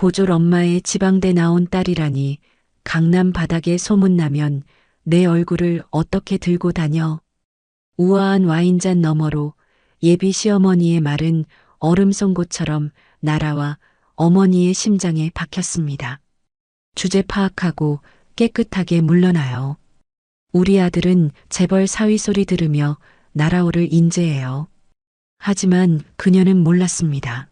고졸 엄마의 지방대 나온 딸이라니 강남 바닥에 소문나면 내 얼굴을 어떻게 들고 다녀. 우아한 와인잔 너머로 예비 시어머니의 말은 얼음 송곳처럼 날아와 어머니의 심장에 박혔습니다. 주제 파악하고 깨끗하게 물러나요. 우리 아들은 재벌 사위 소리 들으며 날아오를 인재예요. 하지만 그녀는 몰랐습니다.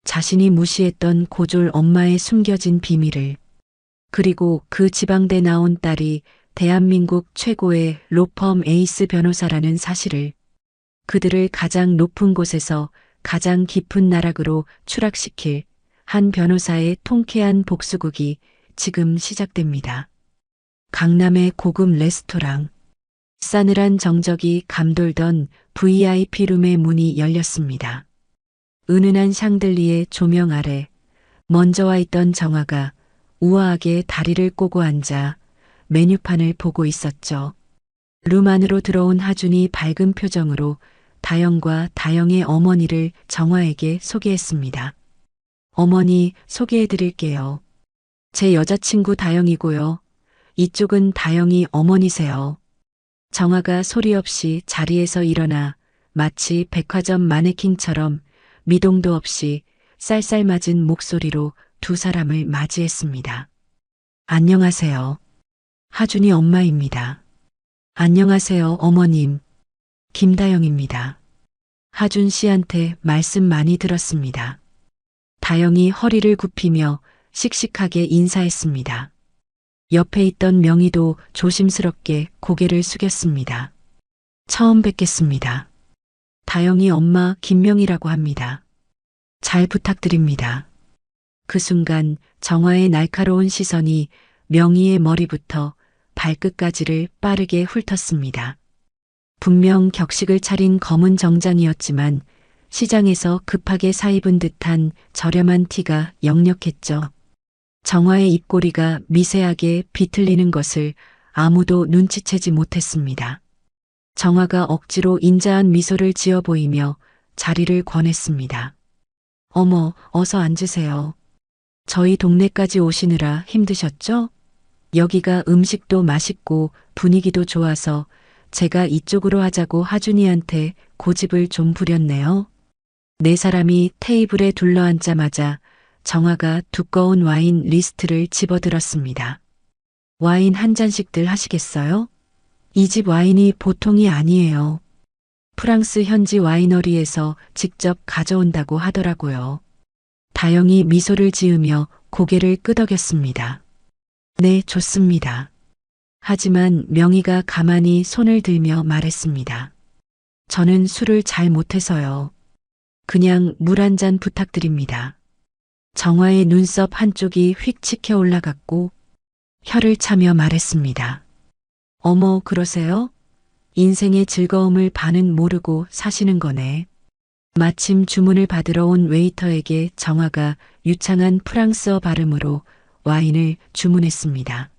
자신이 무시했던 고졸 엄마의 숨겨진 비밀을, 그리고 그 지방대 나온 딸이 대한민국 최고의 로펌 에이스 변호사라는 사실을, 그들을 가장 높은 곳에서 가장 깊은 나락으로 추락시킬 한 변호사의 통쾌한 복수극이 지금 시작됩니다. 강남의 고급 레스토랑. 싸늘한 정적이 감돌던 VIP 룸의 문이 열렸습니다. 은은한 샹들리의 조명 아래 먼저 와 있던 정화가 우아하게 다리를 꼬고 앉아 메뉴판을 보고 있었죠. 룸 안으로 들어온 하준이 밝은 표정으로 다영과 다영의 어머니를 정화에게 소개했습니다. 어머니, 소개해드릴게요. 제 여자친구 다영이고요. 이쪽은 다영이 어머니세요. 정화가 소리 없이 자리에서 일어나 마치 백화점 마네킹처럼 미동도 없이 쌀쌀맞은 목소리로 두 사람을 맞이했습니다. 안녕하세요. 하준이 엄마입니다. 안녕하세요, 어머님. 김다영입니다. 하준 씨한테 말씀 많이 들었습니다. 다영이 허리를 굽히며 씩씩하게 인사했습니다. 옆에 있던 명희도 조심스럽게 고개를 숙였습니다. 처음 뵙겠습니다. 다영이 엄마 김명희라고 합니다. 잘 부탁드립니다. 그 순간 정화의 날카로운 시선이 명희의 머리부터 발끝까지를 빠르게 훑었습니다. 분명 격식을 차린 검은 정장이었지만 시장에서 급하게 사입은 듯한 저렴한 티가 역력했죠. 정화의 입꼬리가 미세하게 비틀리는 것을 아무도 눈치채지 못했습니다. 정화가 억지로 인자한 미소를 지어 보이며 자리를 권했습니다. 어머, 어서 앉으세요. 저희 동네까지 오시느라 힘드셨죠? 여기가 음식도 맛있고 분위기도 좋아서 제가 이쪽으로 하자고 하준이한테 고집을 좀 부렸네요. 네 사람이 테이블에 둘러앉자마자 정화가 두꺼운 와인 리스트를 집어들었습니다. 와인 한 잔씩들 하시겠어요? 이 집 와인이 보통이 아니에요. 프랑스 현지 와이너리에서 직접 가져온다고 하더라고요. 다영이 미소를 지으며 고개를 끄덕였습니다. 네, 좋습니다. 하지만 명희가 가만히 손을 들며 말했습니다. 저는 술을 잘 못해서요. 그냥 물 한 잔 부탁드립니다. 정화의 눈썹 한쪽이 휙 치켜 올라갔고 혀를 차며 말했습니다. 어머, 그러세요? 인생의 즐거움을 반은 모르고 사시는 거네. 마침 주문을 받으러 온 웨이터에게 정화가 유창한 프랑스어 발음으로 와인을 주문했습니다.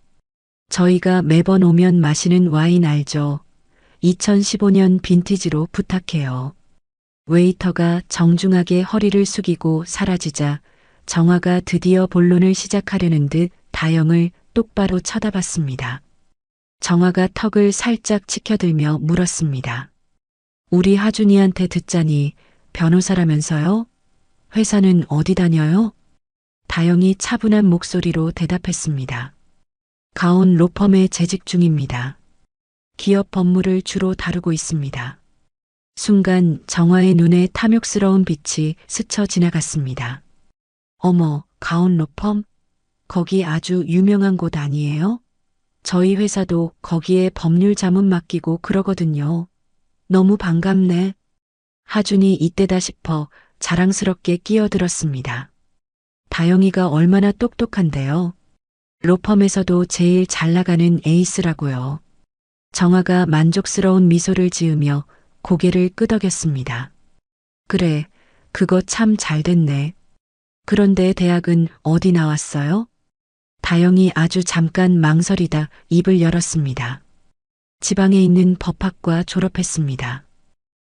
저희가 매번 오면 마시는 와인 알죠? 2015년 빈티지로 부탁해요. 웨이터가 정중하게 허리를 숙이고 사라지자 정화가 드디어 본론을 시작하려는 듯 다영을 똑바로 쳐다봤습니다. 정화가 턱을 살짝 치켜들며 물었습니다. 우리 하준이한테 듣자니 변호사라면서요? 회사는 어디 다녀요? 다영이 차분한 목소리로 대답했습니다. 가온 로펌에 재직 중입니다. 기업 법무를 주로 다루고 있습니다. 순간 정화의 눈에 탐욕스러운 빛이 스쳐 지나갔습니다. 어머, 가온 로펌? 거기 아주 유명한 곳 아니에요? 저희 회사도 거기에 법률 자문 맡기고 그러거든요. 너무 반갑네. 하준이 이때다 싶어 자랑스럽게 끼어들었습니다. 다영이가 얼마나 똑똑한데요. 로펌에서도 제일 잘 나가는 에이스라고요. 정화가 만족스러운 미소를 지으며 고개를 끄덕였습니다. 그래, 그거 참 잘 됐네. 그런데 대학은 어디 나왔어요? 다영이 아주 잠깐 망설이다 입을 열었습니다. 지방에 있는 법학과 졸업했습니다.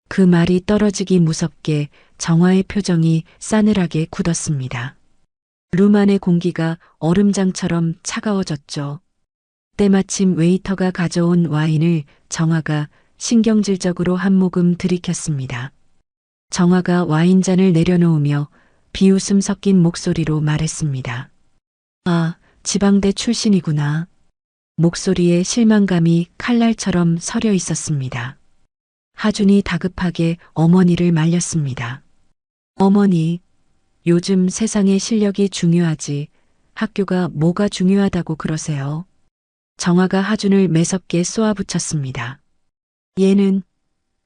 그 말이 떨어지기 무섭게 정화의 표정이 싸늘하게 굳었습니다. 룸 안의 공기가 얼음장처럼 차가워졌죠. 때마침 웨이터가 가져온 와인을 정화가 신경질적으로 한 모금 들이켰습니다. 정화가 와인잔을 내려놓으며 비웃음 섞인 목소리로 말했습니다. 아, 지방대 출신이구나. 목소리에 실망감이 칼날처럼 서려 있었습니다. 하준이 다급하게 어머니를 말렸습니다. 어머니, 요즘 세상에 실력이 중요하지 학교가 뭐가 중요하다고 그러세요? 정화가 하준을 매섭게 쏘아붙였습니다. 얘는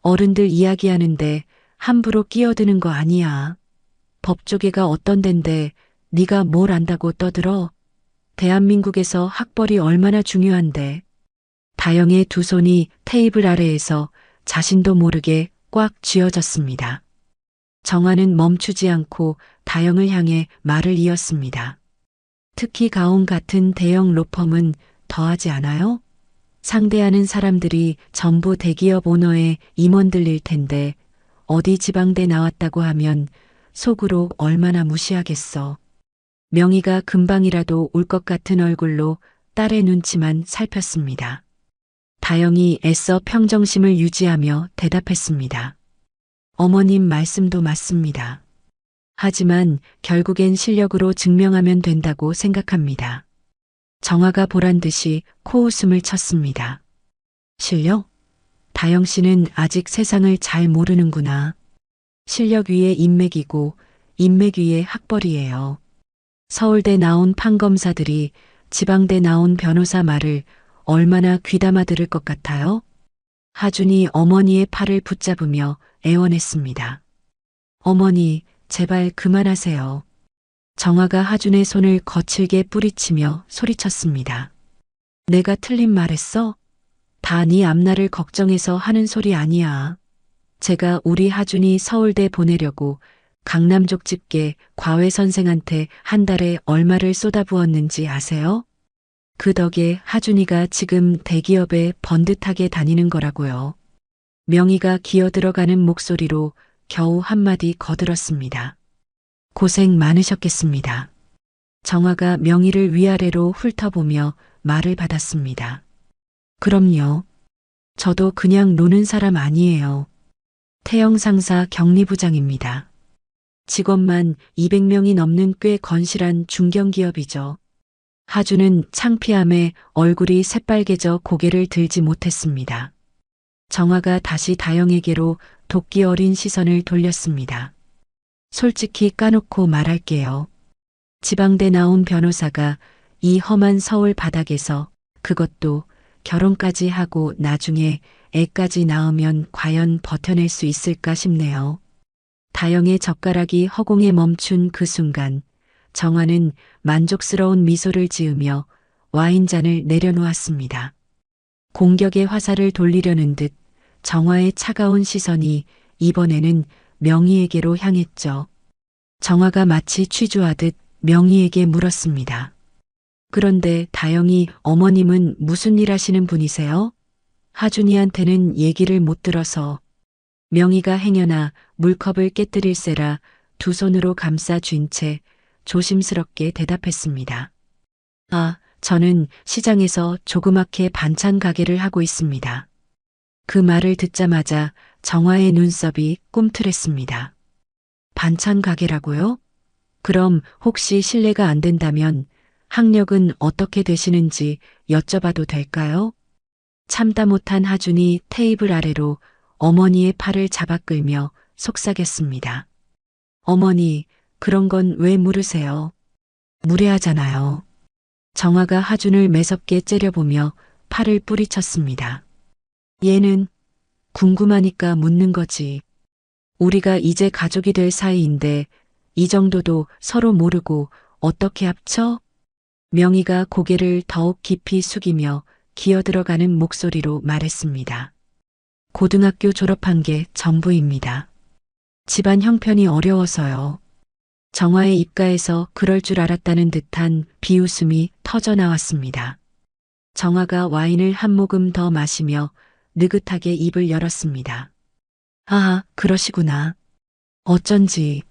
어른들 이야기하는데 함부로 끼어드는 거 아니야. 법조계가 어떤 덴데 네가 뭘 안다고 떠들어? 대한민국에서 학벌이 얼마나 중요한데. 다영의 두 손이 테이블 아래에서 자신도 모르게 꽉 쥐어졌습니다. 정화는 멈추지 않고 다영을 향해 말을 이었습니다. 특히 가온 같은 대형 로펌은 더하지 않아요? 상대하는 사람들이 전부 대기업 오너의 임원들일 텐데 어디 지방대 나왔다고 하면 속으로 얼마나 무시하겠어. 명희가 금방이라도 울 것 같은 얼굴로 딸의 눈치만 살폈습니다. 다영이 애써 평정심을 유지하며 대답했습니다. 어머님 말씀도 맞습니다. 하지만 결국엔 실력으로 증명하면 된다고 생각합니다. 정화가 보란 듯이 코웃음을 쳤습니다. 실력? 다영 씨는 아직 세상을 잘 모르는구나. 실력 위에 인맥이고 인맥 위에 학벌이에요. 서울대 나온 판검사들이 지방대 나온 변호사 말을 얼마나 귀담아 들을 것 같아요? 하준이 어머니의 팔을 붙잡으며 애원했습니다. 어머니, 제발 그만하세요. 정화가 하준의 손을 거칠게 뿌리치며 소리쳤습니다. 내가 틀린 말했어? 다 네 앞날을 걱정해서 하는 소리 아니야. 제가 우리 하준이 서울대 보내려고 강남족 집게 과외 선생한테 한 달에 얼마를 쏟아부었는지 아세요? 그 덕에 하준이가 지금 대기업에 번듯하게 다니는 거라고요. 명희가 기어들어가는 목소리로 겨우 한마디 거들었습니다. 고생 많으셨겠습니다. 정화가 명희를 위아래로 훑어보며 말을 받았습니다. 그럼요. 저도 그냥 노는 사람 아니에요. 태영 상사 격리부장입니다. 직원만 200명이 넘는 꽤 건실한 중견기업이죠. 하준은 창피함에 얼굴이 새빨개져 고개를 들지 못했습니다. 정화가 다시 다영에게로 도끼 어린 시선을 돌렸습니다. 솔직히 까놓고 말할게요. 지방대 나온 변호사가 이 험한 서울 바닥에서 그것도 결혼까지 하고 나중에 애까지 낳으면 과연 버텨낼 수 있을까 싶네요. 다영의 젓가락이 허공에 멈춘 그 순간 정화는 만족스러운 미소를 지으며 와인잔을 내려놓았습니다. 공격의 화살을 돌리려는 듯 정화의 차가운 시선이 이번에는 명희에게로 향했죠. 정화가 마치 취조하듯 명희에게 물었습니다. 그런데 다영이 어머님은 무슨 일 하시는 분이세요? 하준이한테는 얘기를 못 들어서. 명희가 행여나 물컵을 깨뜨릴세라 두 손으로 감싸 쥔 채 조심스럽게 대답했습니다. 아, 저는 시장에서 조그맣게 반찬 가게를 하고 있습니다. 그 말을 듣자마자 정화의 눈썹이 꿈틀했습니다. 반찬 가게라고요? 그럼 혹시 실례가 안 된다면 학력은 어떻게 되시는지 여쭤봐도 될까요? 참다 못한 하준이 테이블 아래로 어머니의 팔을 잡아 끌며 속삭였습니다. 어머니, 그런 건 왜 물으세요? 무례하잖아요. 정화가 하준을 매섭게 째려보며 팔을 뿌리쳤습니다. 얘는 궁금하니까 묻는 거지. 우리가 이제 가족이 될 사이인데 이 정도도 서로 모르고 어떻게 합쳐? 명희가 고개를 더욱 깊이 숙이며 기어들어가는 목소리로 말했습니다. 고등학교 졸업한 게 전부입니다. 집안 형편이 어려워서요. 정화의 입가에서 그럴 줄 알았다는 듯한 비웃음이 터져 나왔습니다. 정화가 와인을 한 모금 더 마시며 느긋하게 입을 열었습니다. 아, 그러시구나. 어쩐지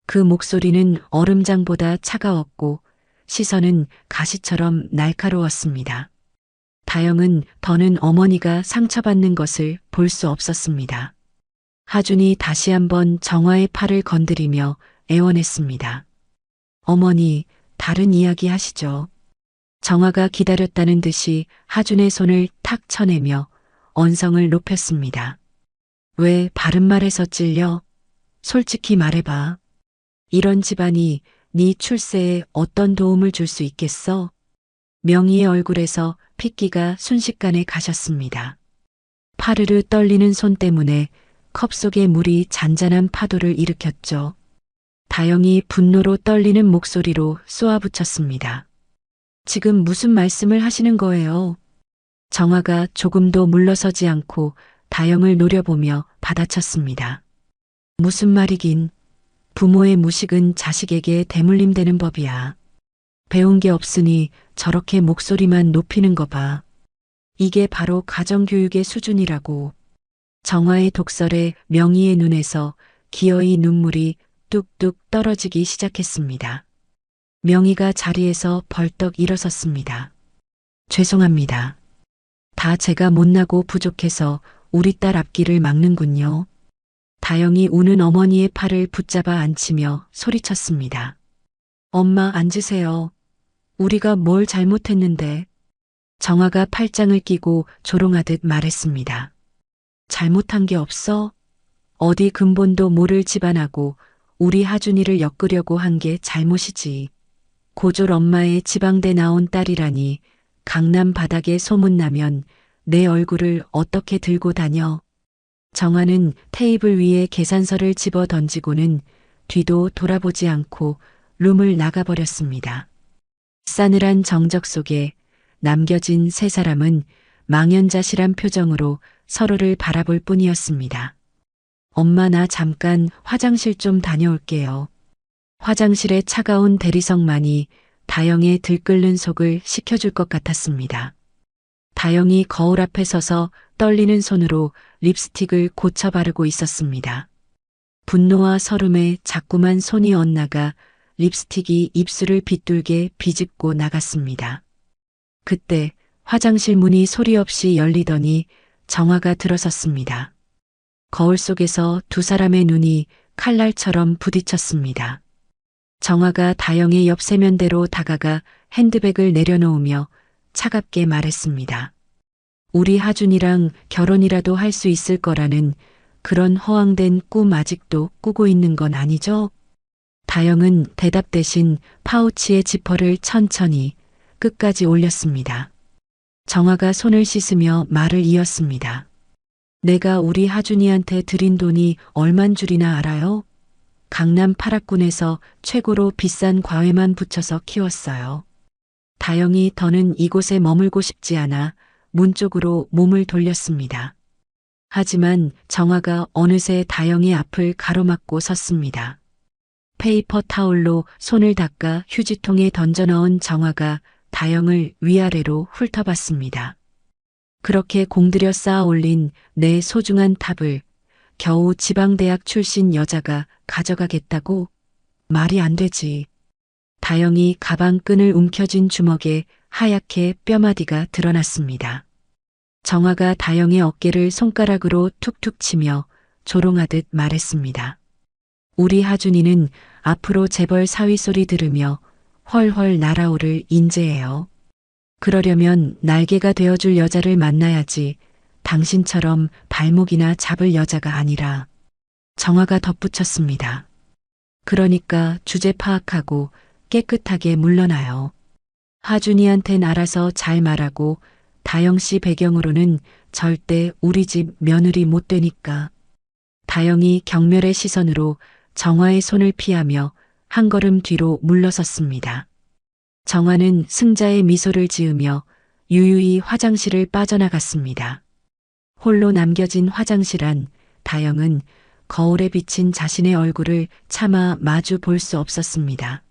그 목소리는 얼음장보다 차가웠고 시선은 가시처럼 날카로웠습니다. 다영은 더는 어머니가 상처받는 것을 볼 수 없었습니다. 하준이 다시 한번 정화의 팔을 건드리며 애원했습니다. 어머니, 다른 이야기 하시죠. 정화가 기다렸다는 듯이 하준의 손을 탁 쳐내며 언성을 높였습니다. 왜 바른 말에서 찔려? 솔직히 말해봐. 이런 집안이 네 출세에 어떤 도움을 줄 수 있겠어? 명희의 얼굴에서 핏기가 순식간에 가셨습니다. 파르르 떨리는 손 때문에 컵 속의 물이 잔잔한 파도를 일으켰죠. 다영이 분노로 떨리는 목소리로 쏘아붙였습니다. 지금 무슨 말씀을 하시는 거예요? 정화가 조금도 물러서지 않고 다영을 노려보며 받아쳤습니다. 무슨 말이긴. 부모의 무식은 자식에게 대물림되는 법이야. 배운 게 없으니 저렇게 목소리만 높이는 거 봐. 이게 바로 가정교육의 수준이라고. 정화의 독설에 명희의 눈에서 기어이 눈물이 뚝뚝 떨어지기 시작했습니다. 명희가 자리에서 벌떡 일어섰습니다. 죄송합니다. 다 제가 못나고 부족해서 우리 딸 앞길을 막는군요. 다영이 우는 어머니의 팔을 붙잡아 안치며 소리쳤습니다. 엄마 앉으세요. 우리가 뭘 잘못했는데. 정화가 팔짱을 끼고 조롱하듯 말했습니다. 잘못한 게 없어? 어디 근본도 모를 집안하고 우리 하준이를 엮으려고 한 게 잘못이지. 고졸 엄마의 지방대 나온 딸이라니 강남 바닥에 소문나면 내 얼굴을 어떻게 들고 다녀. 정화는 테이블 위에 계산서를 집어 던지고는 뒤도 돌아보지 않고 룸을 나가버렸습니다. 싸늘한 정적 속에 남겨진 세 사람은 망연자실한 표정으로 서로를 바라볼 뿐이었습니다. 엄마 나 잠깐 화장실 좀 다녀올게요. 화장실의 차가운 대리석만이 다영의 들끓는 속을 식혀줄 것 같았습니다. 다영이 거울 앞에 서서 떨리는 손으로 립스틱을 고쳐 바르고 있었습니다. 분노와 서름에 자꾸만 손이 엇나가 립스틱이 입술을 빗둘게 비집고 나갔습니다. 그때 화장실 문이 소리 없이 열리더니 정화가 들어섰습니다. 거울 속에서 두 사람의 눈이 칼날처럼 부딪혔습니다. 정화가 다영의 옆 세면대로 다가가 핸드백을 내려놓으며 차갑게 말했습니다. 우리 하준이랑 결혼이라도 할 수 있을 거라는 그런 허황된 꿈 아직도 꾸고 있는 건 아니죠? 다영은 대답 대신 파우치의 지퍼를 천천히 끝까지 올렸습니다. 정화가 손을 씻으며 말을 이었습니다. 내가 우리 하준이한테 드린 돈이 얼만 줄이나 알아요? 강남 8학군에서 최고로 비싼 과외만 붙여서 키웠어요. 다영이 더는 이곳에 머물고 싶지 않아 문 쪽으로 몸을 돌렸습니다. 하지만 정화가 어느새 다영의 앞을 가로막고 섰습니다. 페이퍼 타올로 손을 닦아 휴지통에 던져 넣은 정화가 다영을 위아래로 훑어봤습니다. 그렇게 공들여 쌓아 올린 내 소중한 탑을 겨우 지방대학 출신 여자가 가져가겠다고? 말이 안 되지. 다영이 가방 끈을 움켜쥔 주먹에 하얗게 뼈마디가 드러났습니다. 정화가 다영의 어깨를 손가락으로 툭툭 치며 조롱하듯 말했습니다. 우리 하준이는 앞으로 재벌 사위 소리 들으며 훨훨 날아오를 인재예요. 그러려면 날개가 되어줄 여자를 만나야지 당신처럼 발목이나 잡을 여자가 아니라. 정화가 덧붙였습니다. 그러니까 주제 파악하고 깨끗하게 물러나요. 하준이한텐 알아서 잘 말하고 다영 씨 배경으로는 절대 우리 집 며느리 못 되니까. 다영이 경멸의 시선으로 정화의 손을 피하며 한 걸음 뒤로 물러섰습니다. 정화는 승자의 미소를 지으며 유유히 화장실을 빠져나갔습니다. 홀로 남겨진 화장실 안 다영은 거울에 비친 자신의 얼굴을 차마 마주 볼 수 없었습니다.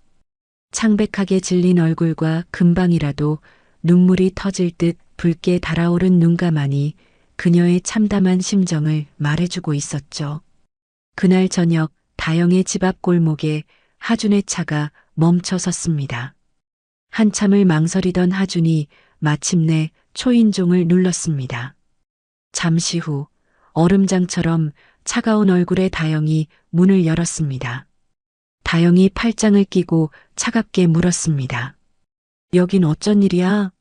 창백하게 질린 얼굴과 금방이라도 눈물이 터질 듯 붉게 달아오른 눈가만이 그녀의 참담한 심정을 말해주고 있었죠. 그날 저녁 다영의 집 앞 골목에 하준의 차가 멈춰 섰습니다. 한참을 망설이던 하준이 마침내 초인종을 눌렀습니다. 잠시 후 얼음장처럼 차가운 얼굴의 다영이 문을 열었습니다. 다영이 팔짱을 끼고 차갑게 물었습니다. 여긴 어쩐 일이야?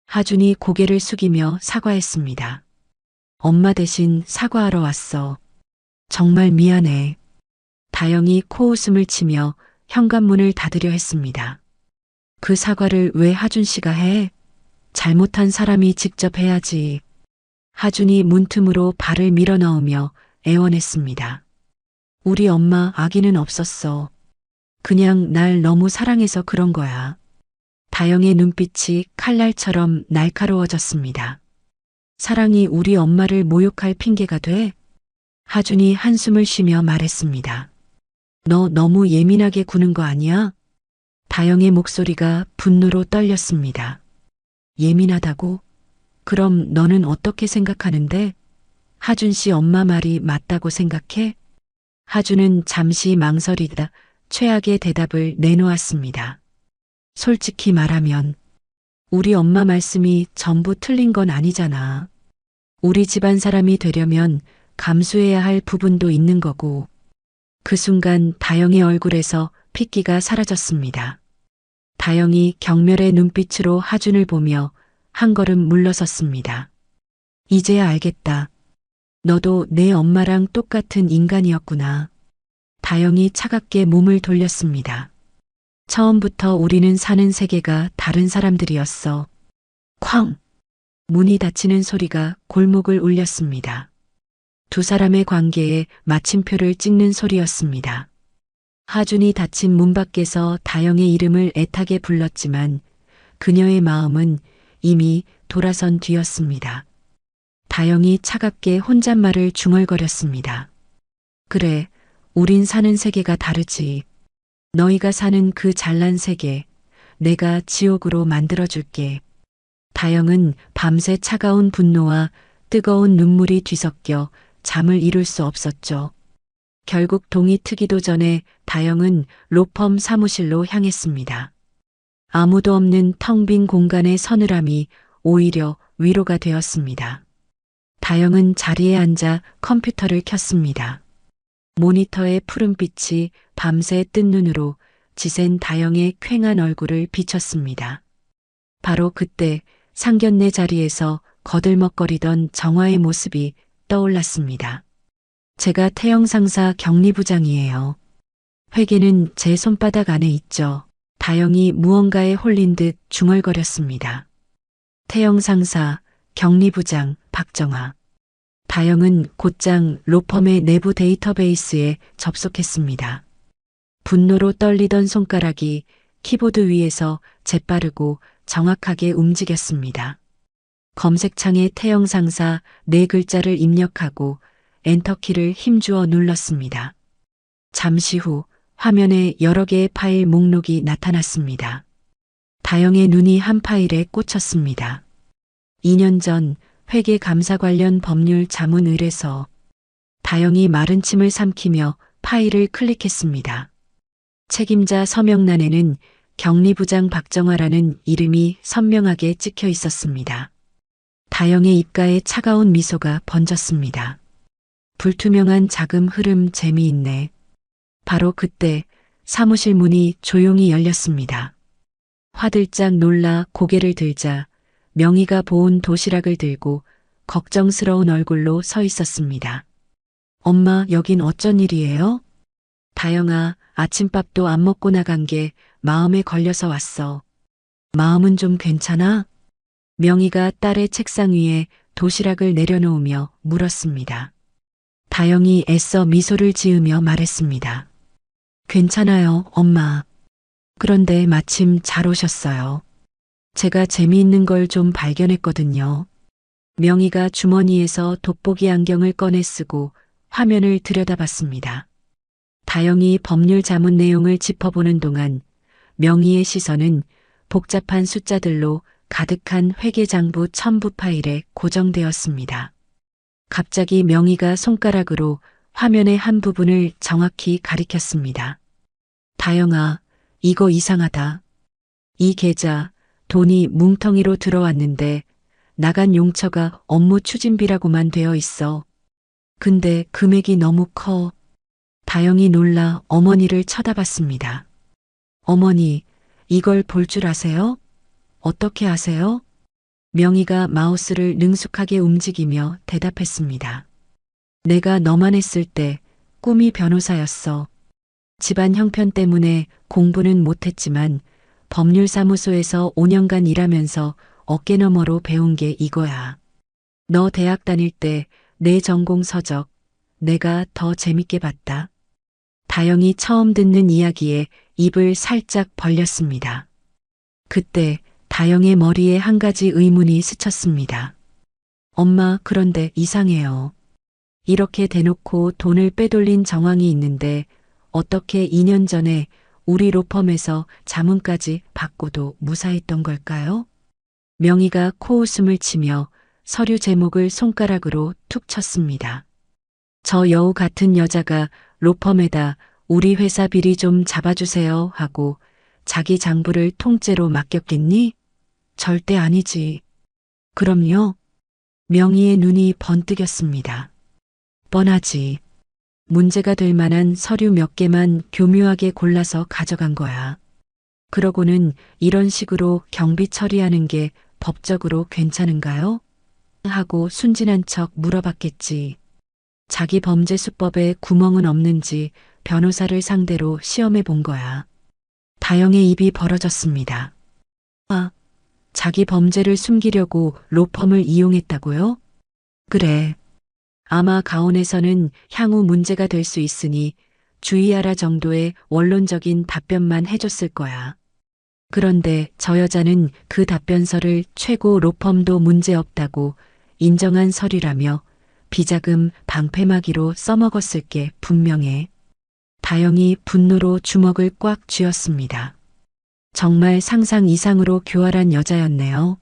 하준이 고개를 숙이며 사과했습니다. 엄마 대신 사과하러 왔어. 정말 미안해. 다영이 코웃음을 치며 현관문을 닫으려 했습니다. 그 사과를 왜 하준 씨가 해? 잘못한 사람이 직접 해야지. 하준이 문틈으로 발을 밀어 넣으며 애원했습니다. 우리 엄마 아기는 없었어. 그냥 날 너무 사랑해서 그런 거야. 다영의 눈빛이 칼날처럼 날카로워졌습니다. 사랑이 우리 엄마를 모욕할 핑계가 돼? 하준이 한숨을 쉬며 말했습니다. 너 너무 예민하게 구는 거 아니야? 다영의 목소리가 분노로 떨렸습니다. 예민하다고? 그럼 너는 어떻게 생각하는데? 하준 씨 엄마 말이 맞다고 생각해? 하준은 잠시 망설이다 최악의 대답을 내놓았습니다. 솔직히 말하면 우리 엄마 말씀이 전부 틀린 건 아니잖아. 우리 집안 사람이 되려면 감수해야 할 부분도 있는 거고. 그 순간 다영의 얼굴에서 핏기가 사라졌습니다. 다영이 경멸의 눈빛으로 하준을 보며 한 걸음 물러섰습니다. 이제야 알겠다. 너도 내 엄마랑 똑같은 인간이었구나. 다영이 차갑게 몸을 돌렸습니다. 처음부터 우리는 사는 세계가 다른 사람들이었어. 쾅! 문이 닫히는 소리가 골목을 울렸습니다. 두 사람의 관계에 마침표를 찍는 소리였습니다. 하준이 닫힌 문 밖에서 다영의 이름을 애타게 불렀지만 그녀의 마음은 이미 돌아선 뒤였습니다. 다영이 차갑게 혼잣말을 중얼거렸습니다. 그래, 우린 사는 세계가 다르지. 너희가 사는 그 잘난 세계, 내가 지옥으로 만들어줄게. 다영은 밤새 차가운 분노와 뜨거운 눈물이 뒤섞여 잠을 이룰 수 없었죠. 결국 동이 트기도 전에 다영은 로펌 사무실로 향했습니다. 아무도 없는 텅 빈 공간의 서늘함이 오히려 위로가 되었습니다. 다영은 자리에 앉아 컴퓨터를 켰습니다. 모니터의 푸른빛이 밤새 뜬 눈으로 지센 다영의 퀭한 얼굴을 비쳤습니다. 바로 그때 상견례 자리에서 거들먹거리던 정화의 모습이 떠올랐습니다. 제가 태영 상사 격리부장이에요. 회계는 제 손바닥 안에 있죠. 다영이 무언가에 홀린 듯 중얼거렸습니다. 태영 상사, 격리부장, 박정화. 다영은 곧장 로펌의 내부 데이터베이스에 접속했습니다. 분노로 떨리던 손가락이 키보드 위에서 재빠르고 정확하게 움직였습니다. 검색창에 태영 상사 4글자를 입력하고 엔터키를 힘주어 눌렀습니다. 잠시 후 화면에 여러 개의 파일 목록이 나타났습니다. 다영의 눈이 한 파일에 꽂혔습니다. 2년 전 회계 감사 관련 법률 자문 의뢰서. 다영이 마른 침을 삼키며 파일을 클릭했습니다. 책임자 서명란에는 격리부장 박정화라는 이름이 선명하게 찍혀 있었습니다. 다영의 입가에 차가운 미소가 번졌습니다. 불투명한 자금 흐름 재미있네. 바로 그때 사무실 문이 조용히 열렸습니다. 화들짝 놀라 고개를 들자 명희가 보온 도시락을 들고 걱정스러운 얼굴로 서 있었습니다. 엄마, 여긴 어쩐 일이에요? 다영아, 아침밥도 안 먹고 나간 게 마음에 걸려서 왔어. 마음은 좀 괜찮아? 명희가 딸의 책상 위에 도시락을 내려놓으며 물었습니다. 다영이 애써 미소를 지으며 말했습니다. 괜찮아요, 엄마. 그런데 마침 잘 오셨어요. 제가 재미있는 걸 좀 발견했거든요. 명희가 주머니에서 돋보기 안경을 꺼내 쓰고 화면을 들여다봤습니다. 다영이 법률 자문 내용을 짚어보는 동안 명희의 시선은 복잡한 숫자들로 가득한 회계장부 첨부 파일에 고정되었습니다. 갑자기 명희가 손가락으로 화면의 한 부분을 정확히 가리켰습니다. 다영아, 이거 이상하다. 이 계좌, 돈이 뭉텅이로 들어왔는데 나간 용처가 업무 추진비라고만 되어 있어. 근데 금액이 너무 커. 다영이 놀라 어머니를 쳐다봤습니다. 어머니, 이걸 볼 줄 아세요? 어떻게 아세요? 명희가 마우스를 능숙하게 움직이며 대답했습니다. 내가 너만 했을 때 꿈이 변호사였어. 집안 형편 때문에 공부는 못했지만 법률사무소에서 5년간 일하면서 어깨너머로 배운 게 이거야. 너 대학 다닐 때 내 전공 서적 내가 더 재밌게 봤다. 다영이 처음 듣는 이야기에 입을 살짝 벌렸습니다. 그때 다영의 머리에 한 가지 의문이 스쳤습니다. 엄마, 그런데 이상해요. 이렇게 대놓고 돈을 빼돌린 정황이 있는데 어떻게 2년 전에 우리 로펌에서 자문까지 받고도 무사했던 걸까요? 명희가 코웃음을 치며 서류 제목을 손가락으로 툭 쳤습니다. 저 여우 같은 여자가 로펌에다 우리 회사 비리 좀 잡아주세요 하고 자기 장부를 통째로 맡겼겠니? 절대 아니지. 그럼요. 명희의 눈이 번뜩였습니다. 뻔하지. 문제가 될 만한 서류 몇 개만 교묘하게 골라서 가져간 거야. 그러고는 이런 식으로 경비 처리하는 게 법적으로 괜찮은가요? 하고 순진한 척 물어봤겠지. 자기 범죄 수법에 구멍은 없는지 변호사를 상대로 시험해 본 거야. 다영의 입이 벌어졌습니다. 아, 자기 범죄를 숨기려고 로펌을 이용했다고요? 그래. 아마 가온에서는 향후 문제가 될 수 있으니 주의하라 정도의 원론적인 답변만 해줬을 거야. 그런데 저 여자는 그 답변서를 최고 로펌도 문제없다고 인정한 서류라며 비자금 방패막이로 써먹었을 게 분명해. 다영이 분노로 주먹을 꽉 쥐었습니다. 정말 상상 이상으로 교활한 여자였네요.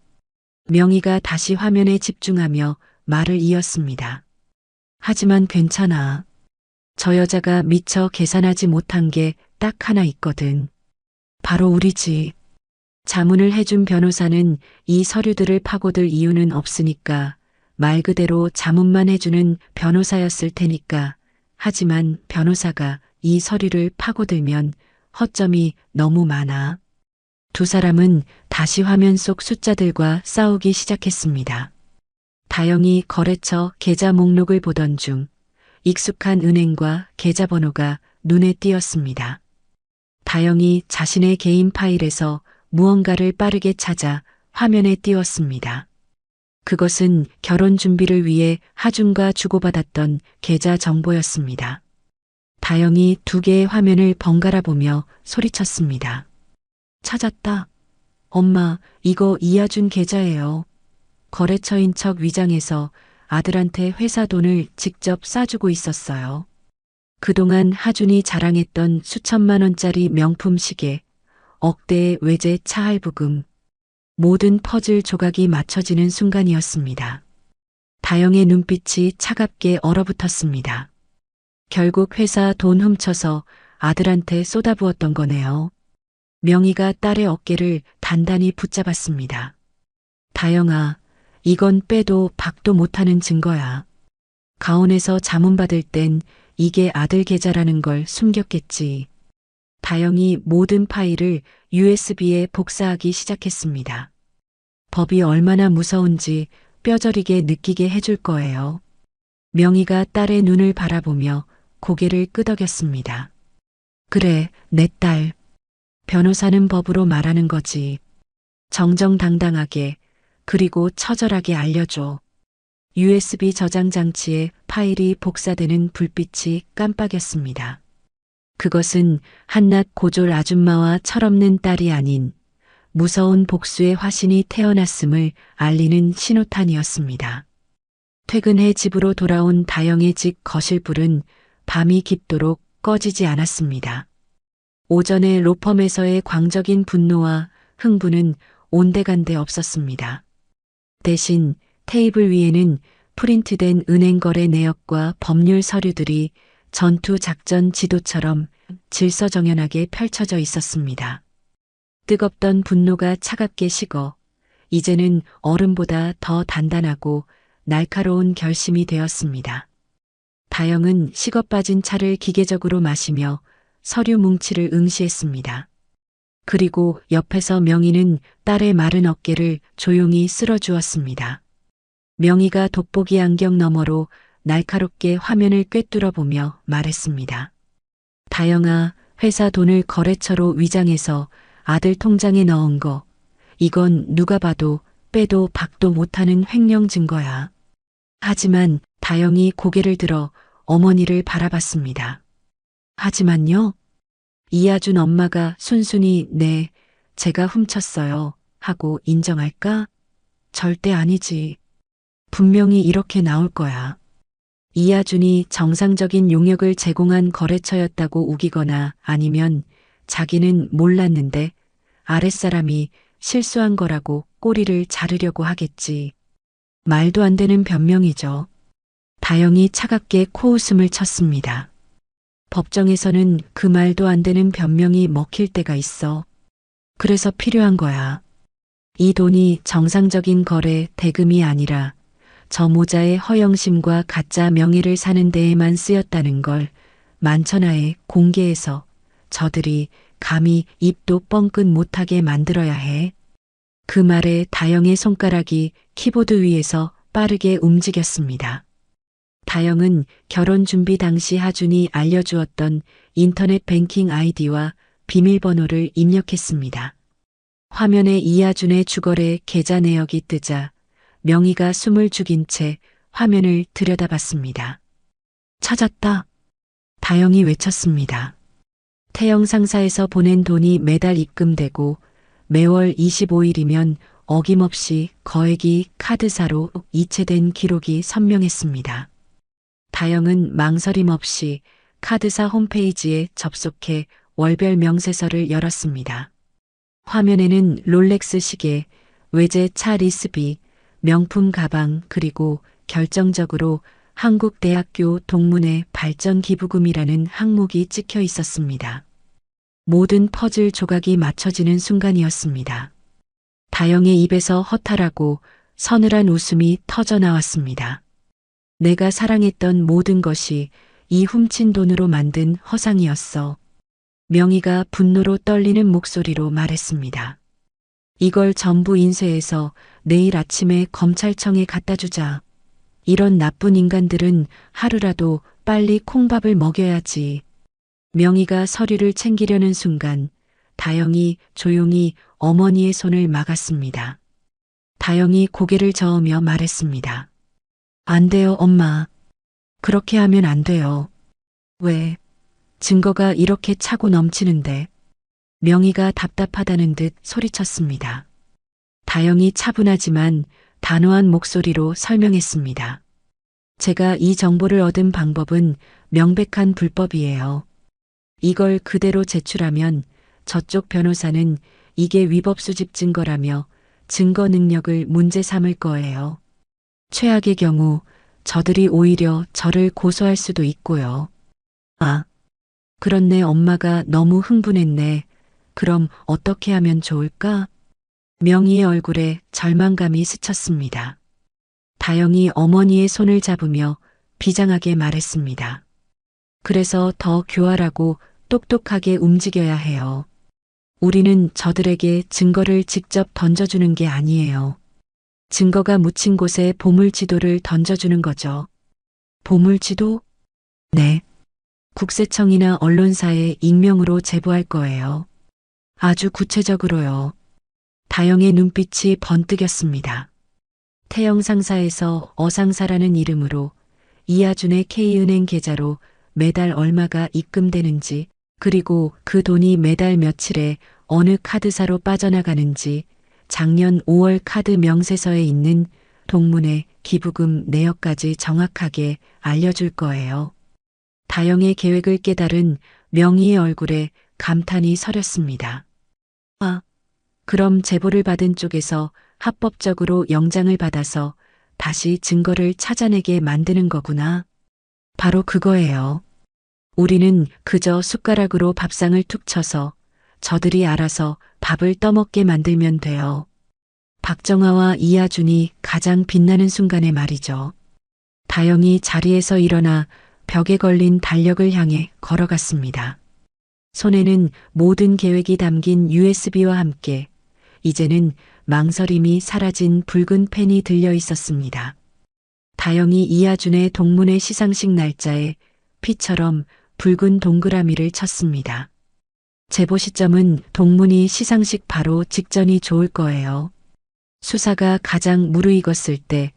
명희가 다시 화면에 집중하며 말을 이었습니다. 하지만 괜찮아. 저 여자가 미처 계산하지 못한 게 딱 하나 있거든. 바로 우리 집. 자문을 해준 변호사는 이 서류들을 파고들 이유는 없으니까 말 그대로 자문만 해주는 변호사였을 테니까. 하지만 변호사가 이 서류를 파고들면 허점이 너무 많아. 두 사람은 다시 화면 속 숫자들과 싸우기 시작했습니다. 다영이 거래처 계좌 목록을 보던 중 익숙한 은행과 계좌번호가 눈에 띄었습니다. 다영이 자신의 개인 파일에서 무언가를 빠르게 찾아 화면에 띄웠습니다. 그것은 결혼 준비를 위해 하준과 주고받았던 계좌 정보였습니다. 다영이 두 개의 화면을 번갈아 보며 소리쳤습니다. 찾았다. 엄마, 이거 이하준 계좌예요. 거래처인 척 위장해서 아들한테 회사 돈을 직접 싸주고 있었어요. 그동안 하준이 자랑했던 수천만 원짜리 명품 시계, 억대의 외제 차할부금, 모든 퍼즐 조각이 맞춰지는 순간이었습니다. 다영의 눈빛이 차갑게 얼어붙었습니다. 결국 회사 돈 훔쳐서 아들한테 쏟아부었던 거네요. 명희가 딸의 어깨를 단단히 붙잡았습니다. 다영아, 이건 빼도 박도 못하는 증거야. 가온에서 자문받을 땐 이게 아들 계좌라는 걸 숨겼겠지. 다영이 모든 파일을 USB에 복사하기 시작했습니다. 법이 얼마나 무서운지 뼈저리게 느끼게 해줄 거예요. 명희가 딸의 눈을 바라보며 고개를 끄덕였습니다. 그래, 내 딸. 변호사는 법으로 말하는 거지. 정정당당하게 그리고 처절하게 알려줘. USB 저장 장치에 파일이 복사되는 불빛이 깜빡였습니다. 그것은 한낱 고졸 아줌마와 철없는 딸이 아닌 무서운 복수의 화신이 태어났음을 알리는 신호탄이었습니다. 퇴근해 집으로 돌아온 다영의 집 거실불은 밤이 깊도록 꺼지지 않았습니다. 오전에 로펌에서의 광적인 분노와 흥분은 온데간데 없었습니다. 대신 테이블 위에는 프린트된 은행거래 내역과 법률 서류들이 전투 작전 지도처럼 질서정연하게 펼쳐져 있었습니다. 뜨겁던 분노가 차갑게 식어 이제는 얼음보다 더 단단하고 날카로운 결심이 되었습니다. 다영은 식어빠진 차를 기계적으로 마시며 서류 뭉치를 응시했습니다. 그리고 옆에서 명희는 딸의 마른 어깨를 조용히 쓸어주었습니다. 명희가 돋보기 안경 너머로 날카롭게 화면을 꿰뚫어 보며 말했습니다. 다영아, 회사 돈을 거래처로 위장해서 아들 통장에 넣은 거, 이건 누가 봐도 빼도 박도 못하는 횡령 증거야. 하지만 다영이 고개를 들어 어머니를 바라봤습니다. 하지만요, 이하준 엄마가 순순히 네, 제가 훔쳤어요 하고 인정할까? 절대 아니지. 분명히 이렇게 나올 거야. 이하준이 정상적인 용역을 제공한 거래처였다고 우기거나 아니면 자기는 몰랐는데 아랫사람이 실수한 거라고 꼬리를 자르려고 하겠지. 말도 안 되는 변명이죠. 다영이 차갑게 코웃음을 쳤습니다. 법정에서는 그 말도 안 되는 변명이 먹힐 때가 있어. 그래서 필요한 거야. 이 돈이 정상적인 거래 대금이 아니라 저 모자의 허영심과 가짜 명예를 사는 데에만 쓰였다는 걸 만천하에 공개해서 저들이 감히 입도 뻥끗 못하게 만들어야 해. 그 말에 다영의 손가락이 키보드 위에서 빠르게 움직였습니다. 다영은 결혼 준비 당시 하준이 알려주었던 인터넷 뱅킹 아이디와 비밀번호를 입력했습니다. 화면에 이하준의 주거래 계좌 내역이 뜨자 명희가 숨을 죽인 채 화면을 들여다봤습니다. 찾았다. 다영이 외쳤습니다. 태영 상사에서 보낸 돈이 매달 입금되고 매월 25일이면 어김없이 거액이 카드사로 이체된 기록이 선명했습니다. 다영은 망설임 없이 카드사 홈페이지에 접속해 월별 명세서를 열었습니다. 화면에는 롤렉스 시계, 외제 차 리스비, 명품 가방 그리고 결정적으로 한국대학교 동문회 발전 기부금이라는 항목이 찍혀 있었습니다. 모든 퍼즐 조각이 맞춰지는 순간이었습니다. 다영의 입에서 허탈하고 서늘한 웃음이 터져 나왔습니다. 내가 사랑했던 모든 것이 이 훔친 돈으로 만든 허상이었어. 명희가 분노로 떨리는 목소리로 말했습니다. 이걸 전부 인쇄해서 내일 아침에 검찰청에 갖다 주자. 이런 나쁜 인간들은 하루라도 빨리 콩밥을 먹여야지. 명희가 서류를 챙기려는 순간 다영이 조용히 어머니의 손을 막았습니다. 다영이 고개를 저으며 말했습니다. 안 돼요, 엄마. 그렇게 하면 안 돼요. 왜? 증거가 이렇게 차고 넘치는데. 명희가 답답하다는 듯 소리쳤습니다. 다영이 차분하지만 단호한 목소리로 설명했습니다. 제가 이 정보를 얻은 방법은 명백한 불법이에요. 이걸 그대로 제출하면 저쪽 변호사는 이게 위법 수집 증거라며 증거 능력을 문제 삼을 거예요. 최악의 경우 저들이 오히려 저를 고소할 수도 있고요. 아, 그렇네. 엄마가 너무 흥분했네. 그럼 어떻게 하면 좋을까? 명희의 얼굴에 절망감이 스쳤습니다. 다영이 어머니의 손을 잡으며 비장하게 말했습니다. 그래서 더 교활하고 똑똑하게 움직여야 해요. 우리는 저들에게 증거를 직접 던져주는 게 아니에요. 증거가 묻힌 곳에 보물지도를 던져주는 거죠. 보물지도? 네. 국세청이나 언론사에 익명으로 제보할 거예요. 아주 구체적으로요. 다영의 눈빛이 번뜩였습니다. 태영 상사에서 어상사라는 이름으로 이하준의 K은행 계좌로 매달 얼마가 입금되는지, 그리고 그 돈이 매달 며칠에 어느 카드사로 빠져나가는지 작년 5월 카드 명세서에 있는 동문회 기부금 내역까지 정확하게 알려줄 거예요. 다영의 계획을 깨달은 명희의 얼굴에 감탄이 서렸습니다. 아, 그럼 제보를 받은 쪽에서 합법적으로 영장을 받아서 다시 증거를 찾아내게 만드는 거구나. 바로 그거예요. 우리는 그저 숟가락으로 밥상을 툭 쳐서 저들이 알아서 밥을 떠먹게 만들면 돼요. 박정아와 이하준이 가장 빛나는 순간에 말이죠. 다영이 자리에서 일어나 벽에 걸린 달력을 향해 걸어갔습니다. 손에는 모든 계획이 담긴 USB와 함께 이제는 망설임이 사라진 붉은 펜이 들려 있었습니다. 다영이 이하준의 동문회 시상식 날짜에 피처럼 붉은 동그라미를 쳤습니다. 제보 시점은 동문회 시상식 바로 직전이 좋을 거예요. 수사가 가장 무르익었을 때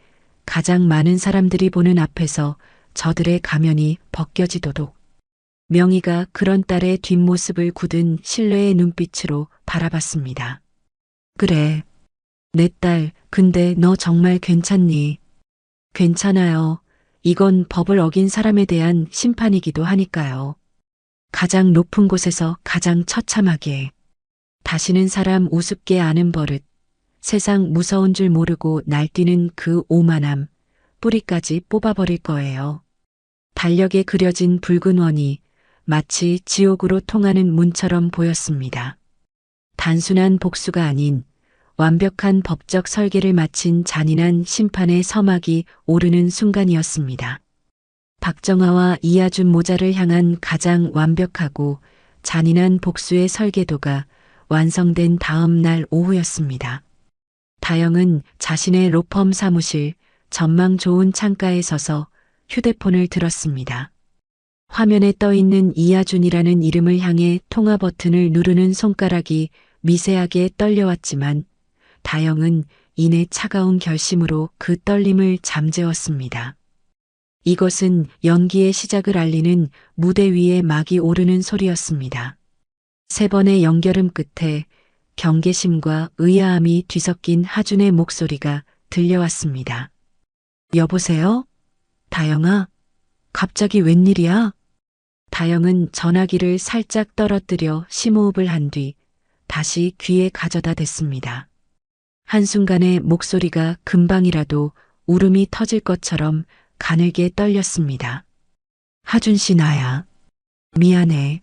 가장 많은 사람들이 보는 앞에서 저들의 가면이 벗겨지도록 명희가 그런 딸의 뒷모습을 굳은 신뢰의 눈빛으로 바라봤습니다. 그래. 내 딸, 근데 너 정말 괜찮니? 괜찮아요. 이건 법을 어긴 사람에 대한 심판이기도 하니까요. 가장 높은 곳에서 가장 처참하게. 다시는 사람 우습게 아는 버릇. 세상 무서운 줄 모르고 날뛰는 그 오만함. 뿌리까지 뽑아버릴 거예요. 달력에 그려진 붉은 원이 마치 지옥으로 통하는 문처럼 보였습니다. 단순한 복수가 아닌 완벽한 법적 설계를 마친 잔인한 심판의 서막이 오르는 순간이었습니다. 박정아와 이하준 모자를 향한 가장 완벽하고 잔인한 복수의 설계도가 완성된 다음 날 오후였습니다. 다영은 자신의 로펌 사무실 전망 좋은 창가에 서서 휴대폰을 들었습니다. 화면에 떠 있는 이하준이라는 이름을 향해 통화 버튼을 누르는 손가락이 미세하게 떨려왔지만 다영은 이내 차가운 결심으로 그 떨림을 잠재웠습니다. 이것은 연기의 시작을 알리는 무대 위에 막이 오르는 소리였습니다. 세 번의 연결음 끝에 경계심과 의아함이 뒤섞인 하준의 목소리가 들려왔습니다. 여보세요? 다영아? 갑자기 웬일이야? 다영은 전화기를 살짝 떨어뜨려 심호흡을 한 뒤 다시 귀에 가져다 댔습니다. 한순간에 목소리가 금방이라도 울음이 터질 것처럼 가늘게 떨렸습니다. 하준 씨 나야. 미안해.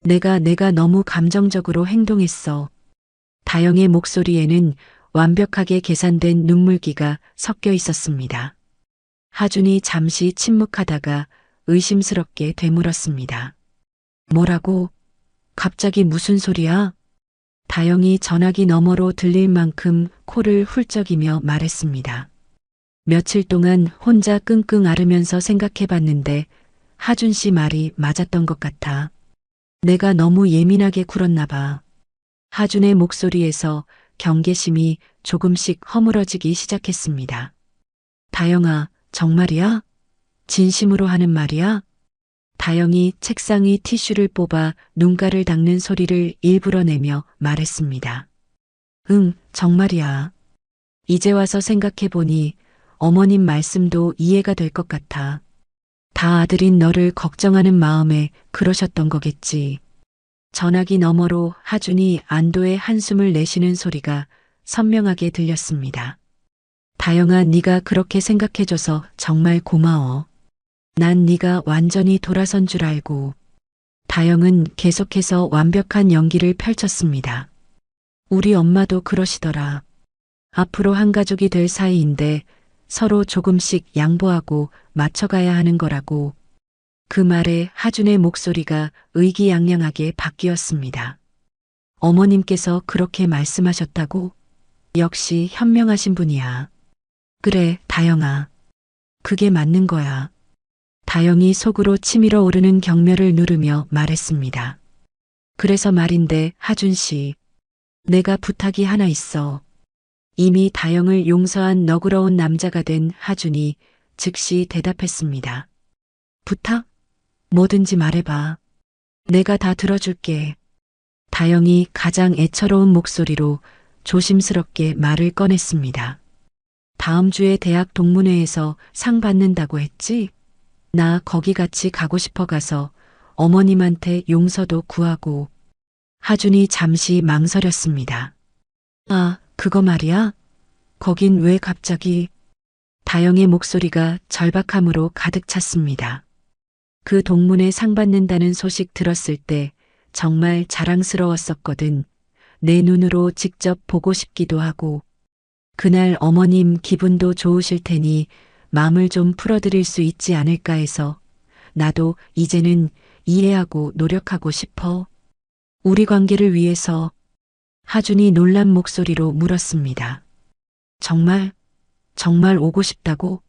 내가 너무 감정적으로 행동했어. 다영의 목소리에는 완벽하게 계산된 눈물기가 섞여 있었습니다. 하준이 잠시 침묵하다가 의심스럽게 되물었습니다. 뭐라고? 갑자기 무슨 소리야? 다영이 전화기 너머로 들릴 만큼 코를 훌쩍이며 말했습니다. 며칠 동안 혼자 끙끙 앓으면서 생각해봤는데 하준 씨 말이 맞았던 것 같아. 내가 너무 예민하게 굴었나 봐. 하준의 목소리에서 경계심이 조금씩 허물어지기 시작했습니다. 다영아, 정말이야? 진심으로 하는 말이야? 다영이 책상 위 티슈를 뽑아 눈가를 닦는 소리를 일부러 내며 말했습니다. 응, 정말이야. 이제 와서 생각해보니 어머님 말씀도 이해가 될 것 같아. 다 아들인 너를 걱정하는 마음에 그러셨던 거겠지. 전화기 너머로 하준이 안도의 한숨을 내쉬는 소리가 선명하게 들렸습니다. 다영아, 네가 그렇게 생각해줘서 정말 고마워. 난 네가 완전히 돌아선 줄 알고. 다영은 계속해서 완벽한 연기를 펼쳤습니다. 우리 엄마도 그러시더라. 앞으로 한 가족이 될 사이인데 서로 조금씩 양보하고 맞춰가야 하는 거라고. 그 말에 하준의 목소리가 의기양양하게 바뀌었습니다. 어머님께서 그렇게 말씀하셨다고? 역시 현명하신 분이야. 그래, 다영아. 그게 맞는 거야. 다영이 속으로 치밀어 오르는 경멸을 누르며 말했습니다. 그래서 말인데 하준 씨, 내가 부탁이 하나 있어. 이미 다영을 용서한 너그러운 남자가 된 하준이 즉시 대답했습니다. 부탁? 뭐든지 말해봐. 내가 다 들어줄게. 다영이 가장 애처로운 목소리로 조심스럽게 말을 꺼냈습니다. 다음 주에 대학 동문회에서 상 받는다고 했지? 나 거기 같이 가고 싶어 가서 어머님한테 용서도 구하고. 하준이 잠시 망설였습니다. 아, 그거 말이야? 거긴 왜 갑자기? 다영의 목소리가 절박함으로 가득 찼습니다. 그 동문회 상 받는다는 소식 들었을 때 정말 자랑스러웠었거든. 내 눈으로 직접 보고 싶기도 하고 그날 어머님 기분도 좋으실 테니 마음을 좀 풀어드릴 수 있지 않을까 해서 나도 이제는 이해하고 노력하고 싶어. 우리 관계를 위해서. 하준이 놀란 목소리로 물었습니다. 정말, 정말 오고 싶다고?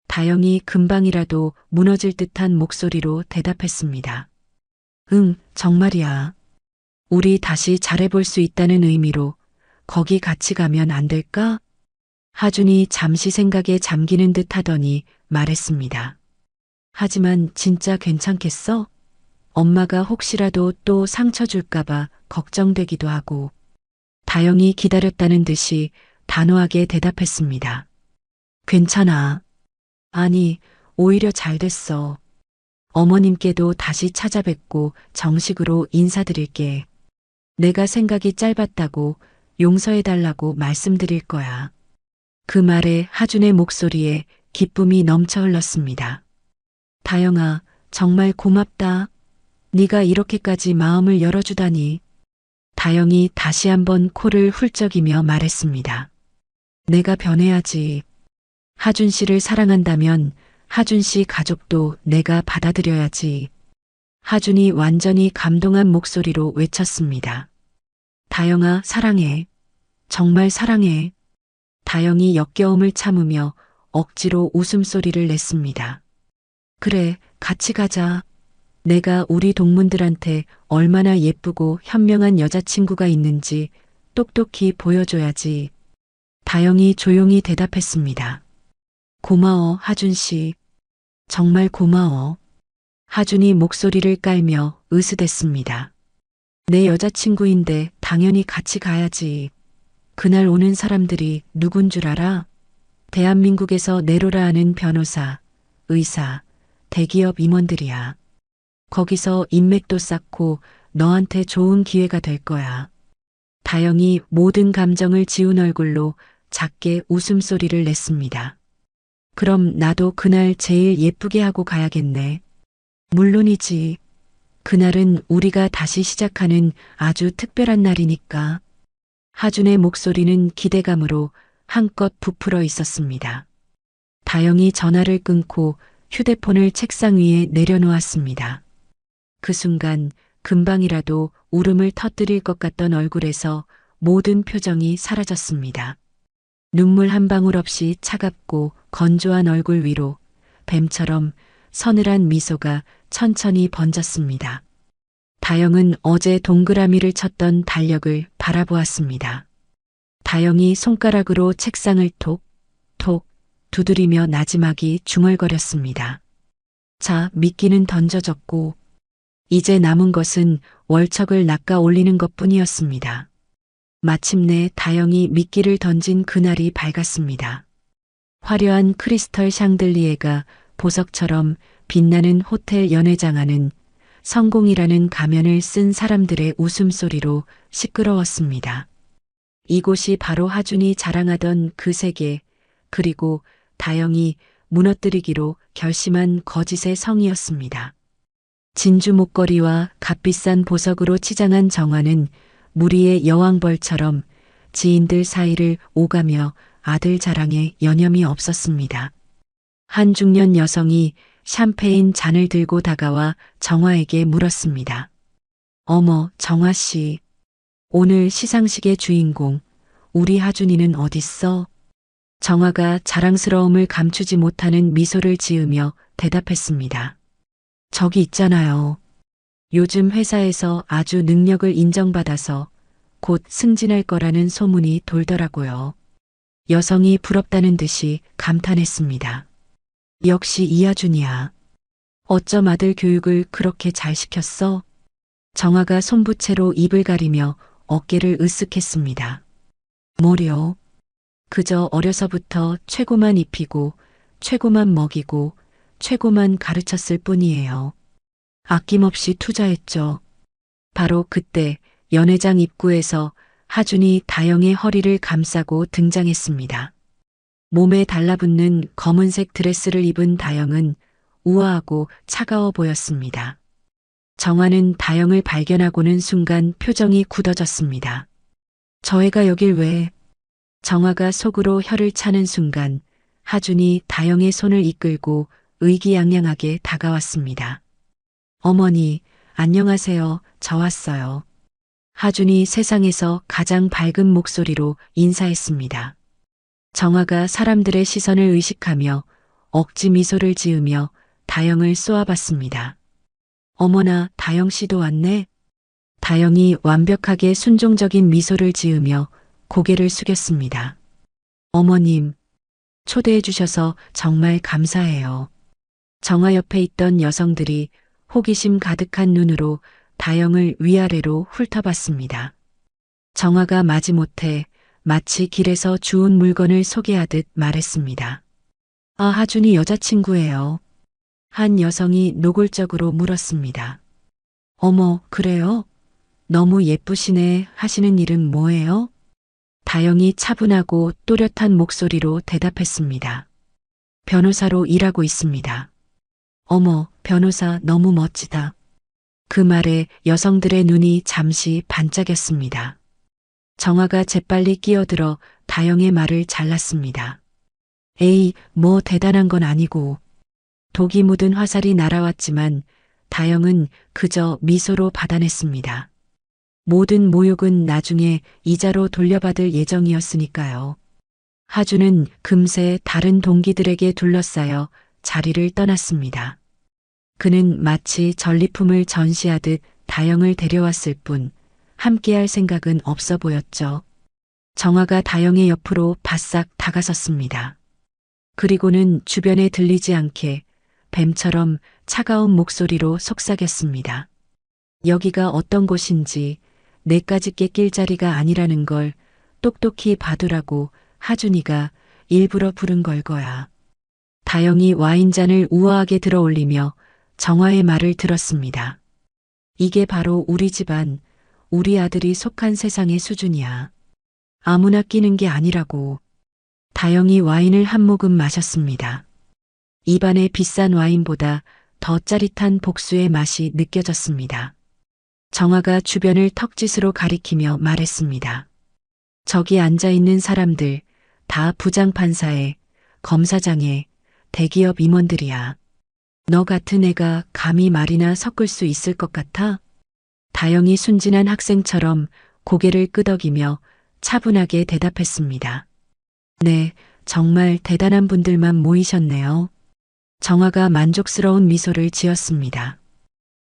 다영이 금방이라도 무너질 듯한 목소리로 대답했습니다. 응, 정말이야. 우리 다시 잘해볼 수 있다는 의미로 거기 같이 가면 안 될까? 하준이 잠시 생각에 잠기는 듯 하더니 말했습니다. 하지만 진짜 괜찮겠어? 엄마가 혹시라도 또 상처 줄까봐 걱정되기도 하고. 다영이 기다렸다는 듯이 단호하게 대답했습니다. 괜찮아. 아니, 오히려 잘 됐어. 어머님께도 다시 찾아뵙고 정식으로 인사드릴게. 내가 생각이 짧았다고 용서해달라고 말씀드릴 거야. 그 말에 하준의 목소리에 기쁨이 넘쳐 흘렀습니다. 다영아, 정말 고맙다. 네가 이렇게까지 마음을 열어주다니. 다영이 다시 한번 코를 훌쩍이며 말했습니다. 내가 변해야지. 하준 씨를 사랑한다면 하준 씨 가족도 내가 받아들여야지. 하준이 완전히 감동한 목소리로 외쳤습니다. 다영아, 사랑해. 정말 사랑해. 다영이 역겨움을 참으며 억지로 웃음소리를 냈습니다. 그래, 같이 가자. 내가 우리 동문들한테 얼마나 예쁘고 현명한 여자친구가 있는지 똑똑히 보여줘야지. 다영이 조용히 대답했습니다. 고마워, 하준 씨. 정말 고마워. 하준이 목소리를 깔며 으스댔습니다. 내 여자친구인데 당연히 같이 가야지. 그날 오는 사람들이 누군 줄 알아? 대한민국에서 내로라 하는 변호사, 의사, 대기업 임원들이야. 거기서 인맥도 쌓고 너한테 좋은 기회가 될 거야. 다영이 모든 감정을 지운 얼굴로 작게 웃음소리를 냈습니다. 그럼 나도 그날 제일 예쁘게 하고 가야겠네. 물론이지. 그날은 우리가 다시 시작하는 아주 특별한 날이니까. 하준의 목소리는 기대감으로 한껏 부풀어 있었습니다. 다영이 전화를 끊고 휴대폰을 책상 위에 내려놓았습니다. 그 순간 금방이라도 울음을 터뜨릴 것 같던 얼굴에서 모든 표정이 사라졌습니다. 눈물 한 방울 없이 차갑고 건조한 얼굴 위로 뱀처럼 서늘한 미소가 천천히 번졌습니다. 다영은 어제 동그라미를 쳤던 달력을 바라보았습니다. 다영이 손가락으로 책상을 톡, 톡 두드리며 나지막이 중얼거렸습니다. 자, 미끼는 던져졌고 이제 남은 것은 월척을 낚아 올리는 것뿐이었습니다. 마침내 다영이 미끼를 던진 그날이 밝았습니다. 화려한 크리스털 샹들리에가 보석처럼 빛나는 호텔 연회장 안은 성공이라는 가면을 쓴 사람들의 웃음소리로 시끄러웠습니다. 이곳이 바로 하준이 자랑하던 그 세계, 그리고 다영이 무너뜨리기로 결심한 거짓의 성이었습니다. 진주 목걸이와 값비싼 보석으로 치장한 정화는 무리의 여왕벌처럼 지인들 사이를 오가며 아들 자랑에 여념이 없었습니다. 한 중년 여성이 샴페인 잔을 들고 다가와 정화에게 물었습니다. 어머, 정화 씨. 오늘 시상식의 주인공, 우리 하준이는 어딨어? 정화가 자랑스러움을 감추지 못하는 미소를 지으며 대답했습니다. 저기 있잖아요. 요즘 회사에서 아주 능력을 인정받아서 곧 승진할 거라는 소문이 돌더라고요. 여성이 부럽다는 듯이 감탄했습니다. 역시 이하준이야. 어쩜 아들 교육을 그렇게 잘 시켰어? 정화가 손부채로 입을 가리며 어깨를 으쓱했습니다. 뭐려? 그저 어려서부터 최고만 입히고 최고만 먹이고 최고만 가르쳤을 뿐이에요. 아낌없이 투자했죠. 바로 그때 연회장 입구에서 하준이 다영의 허리를 감싸고 등장했습니다. 몸에 달라붙는 검은색 드레스를 입은 다영은 우아하고 차가워 보였습니다. 정화는 다영을 발견하고는 순간 표정이 굳어졌습니다. 저 애가 여길 왜? 정화가 속으로 혀를 차는 순간 하준이 다영의 손을 이끌고 의기양양하게 다가왔습니다. 어머니, 안녕하세요. 저 왔어요. 하준이 세상에서 가장 밝은 목소리로 인사했습니다. 정화가 사람들의 시선을 의식하며 억지 미소를 지으며 다영을 쏘아봤습니다. 어머나, 다영 씨도 왔네? 다영이 완벽하게 순종적인 미소를 지으며 고개를 숙였습니다. 어머님, 초대해 주셔서 정말 감사해요. 정화 옆에 있던 여성들이 호기심 가득한 눈으로 다영을 위아래로 훑어봤습니다. 정화가 마지못해 마치 길에서 주운 물건을 소개하듯 말했습니다. 아, 하준이 여자친구예요. 한 여성이 노골적으로 물었습니다. 어머, 그래요? 너무 예쁘시네. 하시는 일은 뭐예요? 다영이 차분하고 또렷한 목소리로 대답했습니다. 변호사로 일하고 있습니다. 어머, 변호사 너무 멋지다. 그 말에 여성들의 눈이 잠시 반짝였습니다. 정화가 재빨리 끼어들어 다영의 말을 잘랐습니다. 에이, 뭐 대단한 건 아니고. 독이 묻은 화살이 날아왔지만 다영은 그저 미소로 받아냈습니다. 모든 모욕은 나중에 이자로 돌려받을 예정이었으니까요. 하준은 금세 다른 동기들에게 둘러싸여 자리를 떠났습니다. 그는 마치 전리품을 전시하듯 다영을 데려왔을 뿐 함께할 생각은 없어 보였죠. 정화가 다영의 옆으로 바싹 다가섰습니다. 그리고는 주변에 들리지 않게 뱀처럼 차가운 목소리로 속삭였습니다. 여기가 어떤 곳인지 내까지 낄 자리가 아니라는 걸 똑똑히 봐두라고 하준이가 일부러 부른 걸 거야. 다영이 와인잔을 우아하게 들어 올리며 정화의 말을 들었습니다. 이게 바로 우리 집안, 우리 아들이 속한 세상의 수준이야. 아무나 끼는 게 아니라고. 다영이 와인을 한 모금 마셨습니다. 입안에 비싼 와인보다 더 짜릿한 복수의 맛이 느껴졌습니다. 정화가 주변을 턱짓으로 가리키며 말했습니다. 저기 앉아있는 사람들 다 부장판사에, 검사장에, 대기업 임원들이야. 너 같은 애가 감히 말이나 섞을 수 있을 것 같아? 다영이 순진한 학생처럼 고개를 끄덕이며 차분하게 대답했습니다. 네, 정말 대단한 분들만 모이셨네요. 정화가 만족스러운 미소를 지었습니다.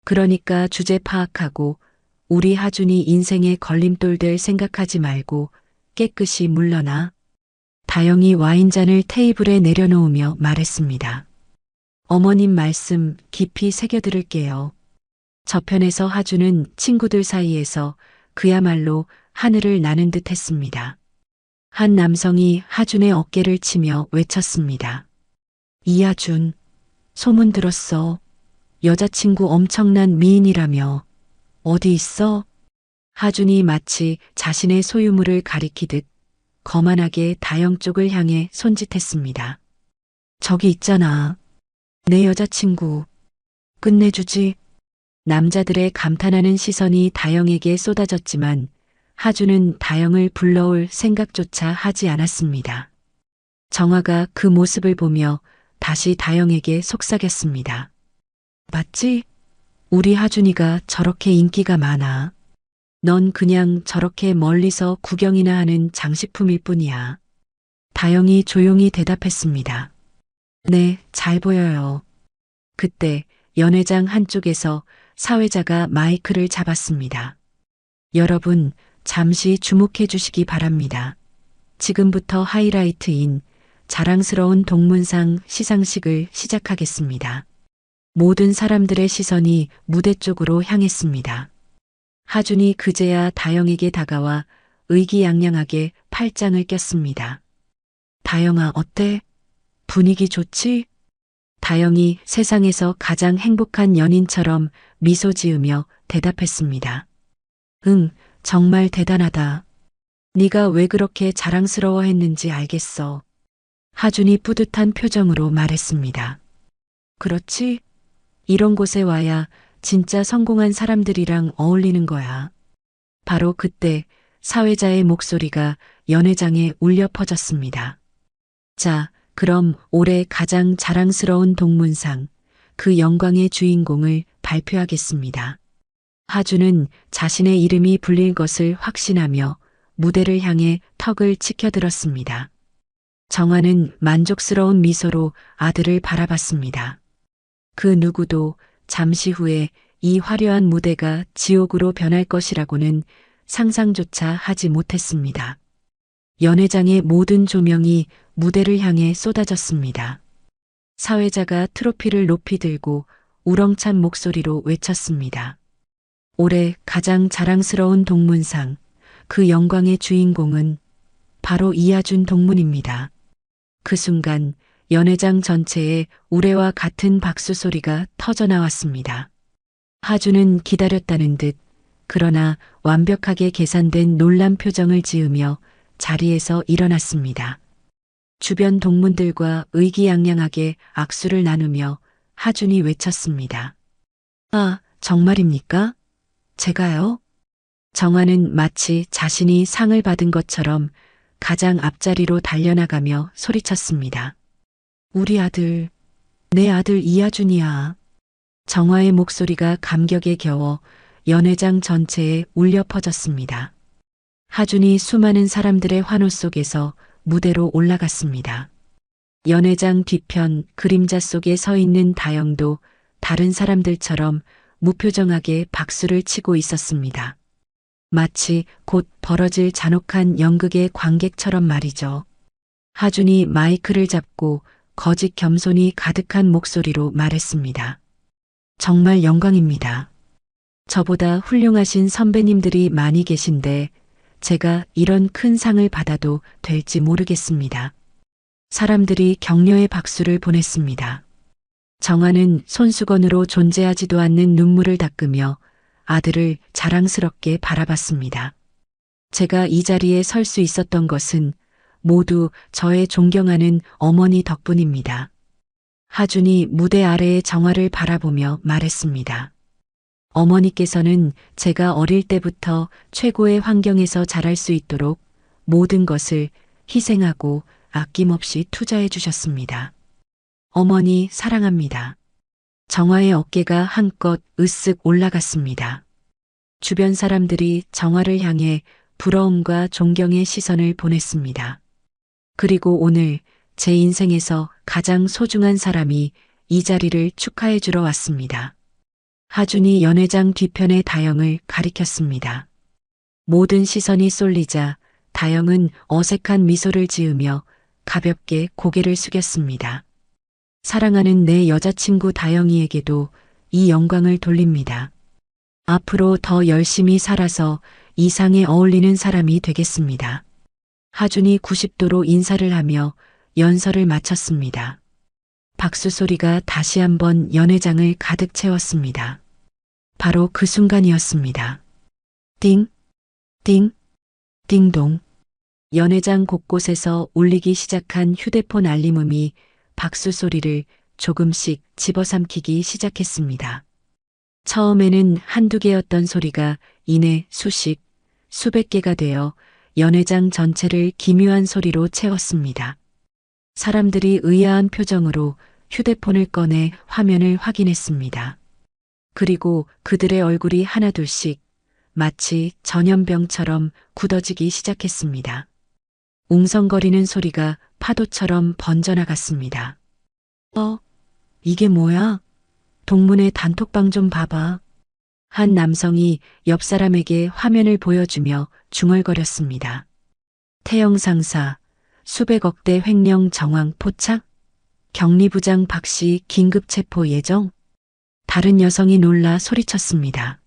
그러니까 주제 파악하고 우리 하준이 인생의 걸림돌 될 생각하지 말고 깨끗이 물러나. 다영이 와인잔을 테이블에 내려놓으며 말했습니다. 어머님 말씀 깊이 새겨들을게요. 저편에서 하준은 친구들 사이에서 그야말로 하늘을 나는 듯 했습니다. 한 남성이 하준의 어깨를 치며 외쳤습니다. 이하준, 소문 들었어. 여자친구 엄청난 미인이라며. 어디 있어? 하준이 마치 자신의 소유물을 가리키듯 거만하게 다영 쪽을 향해 손짓했습니다. 저기 있잖아. 내 여자친구. 끝내주지. 남자들의 감탄하는 시선이 다영에게 쏟아졌지만 하준은 다영을 불러올 생각조차 하지 않았습니다. 정화가 그 모습을 보며 다시 다영에게 속삭였습니다. 맞지? 우리 하준이가 저렇게 인기가 많아. 넌 그냥 저렇게 멀리서 구경이나 하는 장식품일 뿐이야. 다영이 조용히 대답했습니다. 네, 잘 보여요. 그때 연회장 한쪽에서 사회자가 마이크를 잡았습니다. 여러분, 잠시 주목해 주시기 바랍니다. 지금부터 하이라이트인 자랑스러운 동문상 시상식을 시작하겠습니다. 모든 사람들의 시선이 무대 쪽으로 향했습니다. 하준이 그제야 다영에게 다가와 의기양양하게 팔짱을 꼈습니다. 다영아, 어때? 분위기 좋지? 다영이 세상에서 가장 행복한 연인처럼 미소 지으며 대답했습니다. 응, 정말 대단하다. 네가 왜 그렇게 자랑스러워했는지 알겠어. 하준이 뿌듯한 표정으로 말했습니다. 그렇지? 이런 곳에 와야 진짜 성공한 사람들이랑 어울리는 거야. 바로 그때 사회자의 목소리가 연회장에 울려 퍼졌습니다. 자, 그럼 올해 가장 자랑스러운 동문상, 그 영광의 주인공을 발표하겠습니다. 하준은 자신의 이름이 불릴 것을 확신하며 무대를 향해 턱을 치켜들었습니다. 정화는 만족스러운 미소로 아들을 바라봤습니다. 그 누구도 잠시 후에 이 화려한 무대가 지옥으로 변할 것이라고는 상상조차 하지 못했습니다. 연회장의 모든 조명이 무대를 향해 쏟아졌습니다. 사회자가 트로피를 높이 들고 우렁찬 목소리로 외쳤습니다. 올해 가장 자랑스러운 동문상, 그 영광의 주인공은 바로 이하준 동문입니다. 그 순간 연회장 전체에 우레와 같은 박수 소리가 터져 나왔습니다. 하준은 기다렸다는 듯 그러나 완벽하게 계산된 놀란 표정을 지으며 자리에서 일어났습니다. 주변 동문들과 의기양양하게 악수를 나누며 하준이 외쳤습니다. 아, 정말입니까? 제가요? 정화는 마치 자신이 상을 받은 것처럼 가장 앞자리로 달려나가며 소리쳤습니다. 우리 아들, 내 아들 이하준이야. 정화의 목소리가 감격에 겨워 연회장 전체에 울려 퍼졌습니다. 하준이 수많은 사람들의 환호 속에서 무대로 올라갔습니다. 연회장 뒤편 그림자 속에 서 있는 다영도 다른 사람들처럼 무표정하게 박수를 치고 있었습니다. 마치 곧 벌어질 잔혹한 연극의 관객처럼 말이죠. 하준이 마이크를 잡고 거짓 겸손이 가득한 목소리로 말했습니다. 정말 영광입니다. 저보다 훌륭하신 선배님들이 많이 계신데 제가 이런 큰 상을 받아도 될지 모르겠습니다. 사람들이 격려의 박수를 보냈습니다. 정화는 손수건으로 존재하지도 않는 눈물을 닦으며 아들을 자랑스럽게 바라봤습니다. 제가 이 자리에 설 수 있었던 것은 모두 저의 존경하는 어머니 덕분입니다. 하준이 무대 아래의 정화를 바라보며 말했습니다. 어머니께서는 제가 어릴 때부터 최고의 환경에서 자랄 수 있도록 모든 것을 희생하고 아낌없이 투자해 주셨습니다. 어머니 사랑합니다. 정화의 어깨가 한껏 으쓱 올라갔습니다. 주변 사람들이 정화를 향해 부러움과 존경의 시선을 보냈습니다. 그리고 오늘 제 인생에서 가장 소중한 사람이 이 자리를 축하해 주러 왔습니다. 하준이 연회장 뒤편의 다영을 가리켰습니다. 모든 시선이 쏠리자 다영은 어색한 미소를 지으며 가볍게 고개를 숙였습니다. 사랑하는 내 여자친구 다영이에게도 이 영광을 돌립니다. 앞으로 더 열심히 살아서 이 상에 어울리는 사람이 되겠습니다. 하준이 90도로 인사를 하며 연설을 마쳤습니다. 박수 소리가 다시 한번 연회장을 가득 채웠습니다. 바로 그 순간이었습니다. 띵, 띵, 띵동. 연회장 곳곳에서 울리기 시작한 휴대폰 알림음이 박수 소리를 조금씩 집어삼키기 시작했습니다. 처음에는 한두 개였던 소리가 이내 수십, 수백 개가 되어 연회장 전체를 기묘한 소리로 채웠습니다. 사람들이 의아한 표정으로 휴대폰을 꺼내 화면을 확인했습니다. 그리고 그들의 얼굴이 하나둘씩 마치 전염병처럼 굳어지기 시작했습니다. 웅성거리는 소리가 파도처럼 번져나갔습니다. 이게 뭐야? 동문의 단톡방 좀 봐봐. 한 남성이 옆 사람에게 화면을 보여주며 중얼거렸습니다. 태영 상사, 수백억대 횡령 정황 포착? 격리부장 박씨 긴급 체포 예정? 다른 여성이 놀라 소리쳤습니다.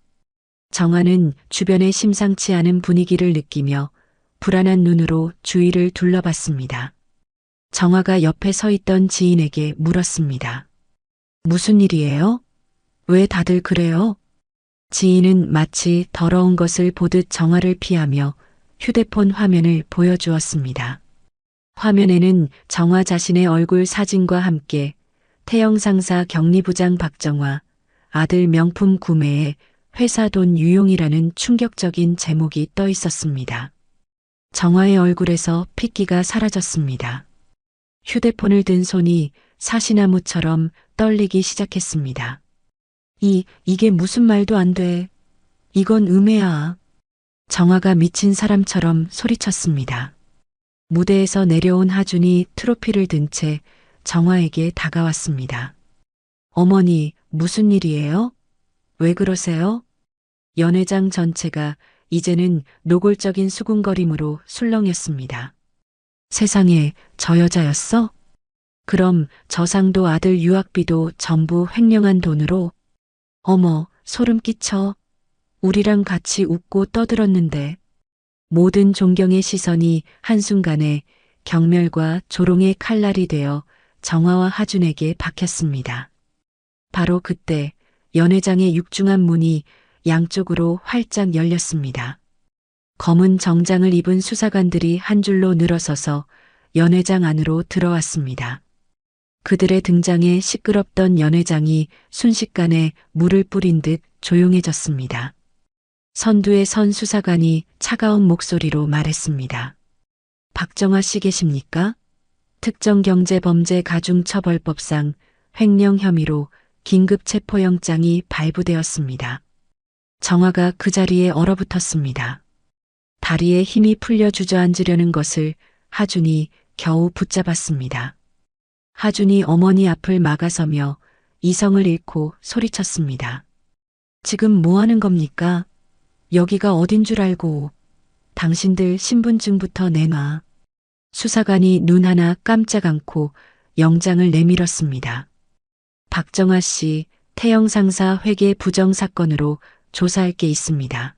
정화는 주변의 심상치 않은 분위기를 느끼며 불안한 눈으로 주위를 둘러봤습니다. 정화가 옆에 서 있던 지인에게 물었습니다. 무슨 일이에요? 왜 다들 그래요? 지인은 마치 더러운 것을 보듯 정화를 피하며 휴대폰 화면을 보여주었습니다. 화면에는 정화 자신의 얼굴 사진과 함께 태영 상사 격리부장 박정화, 아들 명품 구매에 회사 돈 유용이라는 충격적인 제목이 떠 있었습니다. 정화의 얼굴에서 핏기가 사라졌습니다. 휴대폰을 든 손이 사시나무처럼 떨리기 시작했습니다. 이게 무슨 말도 안 돼. 이건 음해야. 정화가 미친 사람처럼 소리쳤습니다. 무대에서 내려온 하준이 트로피를 든 채 정화에게 다가왔습니다. 어머니, 무슨 일이에요? 왜 그러세요? 연회장 전체가 이제는 노골적인 수군거림으로 술렁였습니다. 세상에, 저 여자였어? 그럼 저 상도 아들 유학비도 전부 횡령한 돈으로? 어머, 소름 끼쳐. 우리랑 같이 웃고 떠들었는데. 모든 존경의 시선이 한순간에 경멸과 조롱의 칼날이 되어 정화와 하준에게 박혔습니다. 바로 그때 연회장의 육중한 문이 양쪽으로 활짝 열렸습니다. 검은 정장을 입은 수사관들이 한 줄로 늘어서서 연회장 안으로 들어왔습니다. 그들의 등장에 시끄럽던 연회장이 순식간에 물을 뿌린 듯 조용해졌습니다. 선두에 선 수사관이 차가운 목소리로 말했습니다. 박정화 씨 계십니까? 특정경제범죄가중처벌법상 횡령 혐의로 긴급 체포영장이 발부되었습니다. 정화가 그 자리에 얼어붙었습니다. 다리에 힘이 풀려 주저앉으려는 것을 하준이 겨우 붙잡았습니다. 하준이 어머니 앞을 막아서며 이성을 잃고 소리쳤습니다. 지금 뭐 하는 겁니까? 여기가 어딘 줄 알고. 당신들 신분증부터 내놔. 수사관이 눈 하나 깜짝 않고 영장을 내밀었습니다. 박정화 씨, 태영 상사 회계 부정 사건으로 조사할 게 있습니다.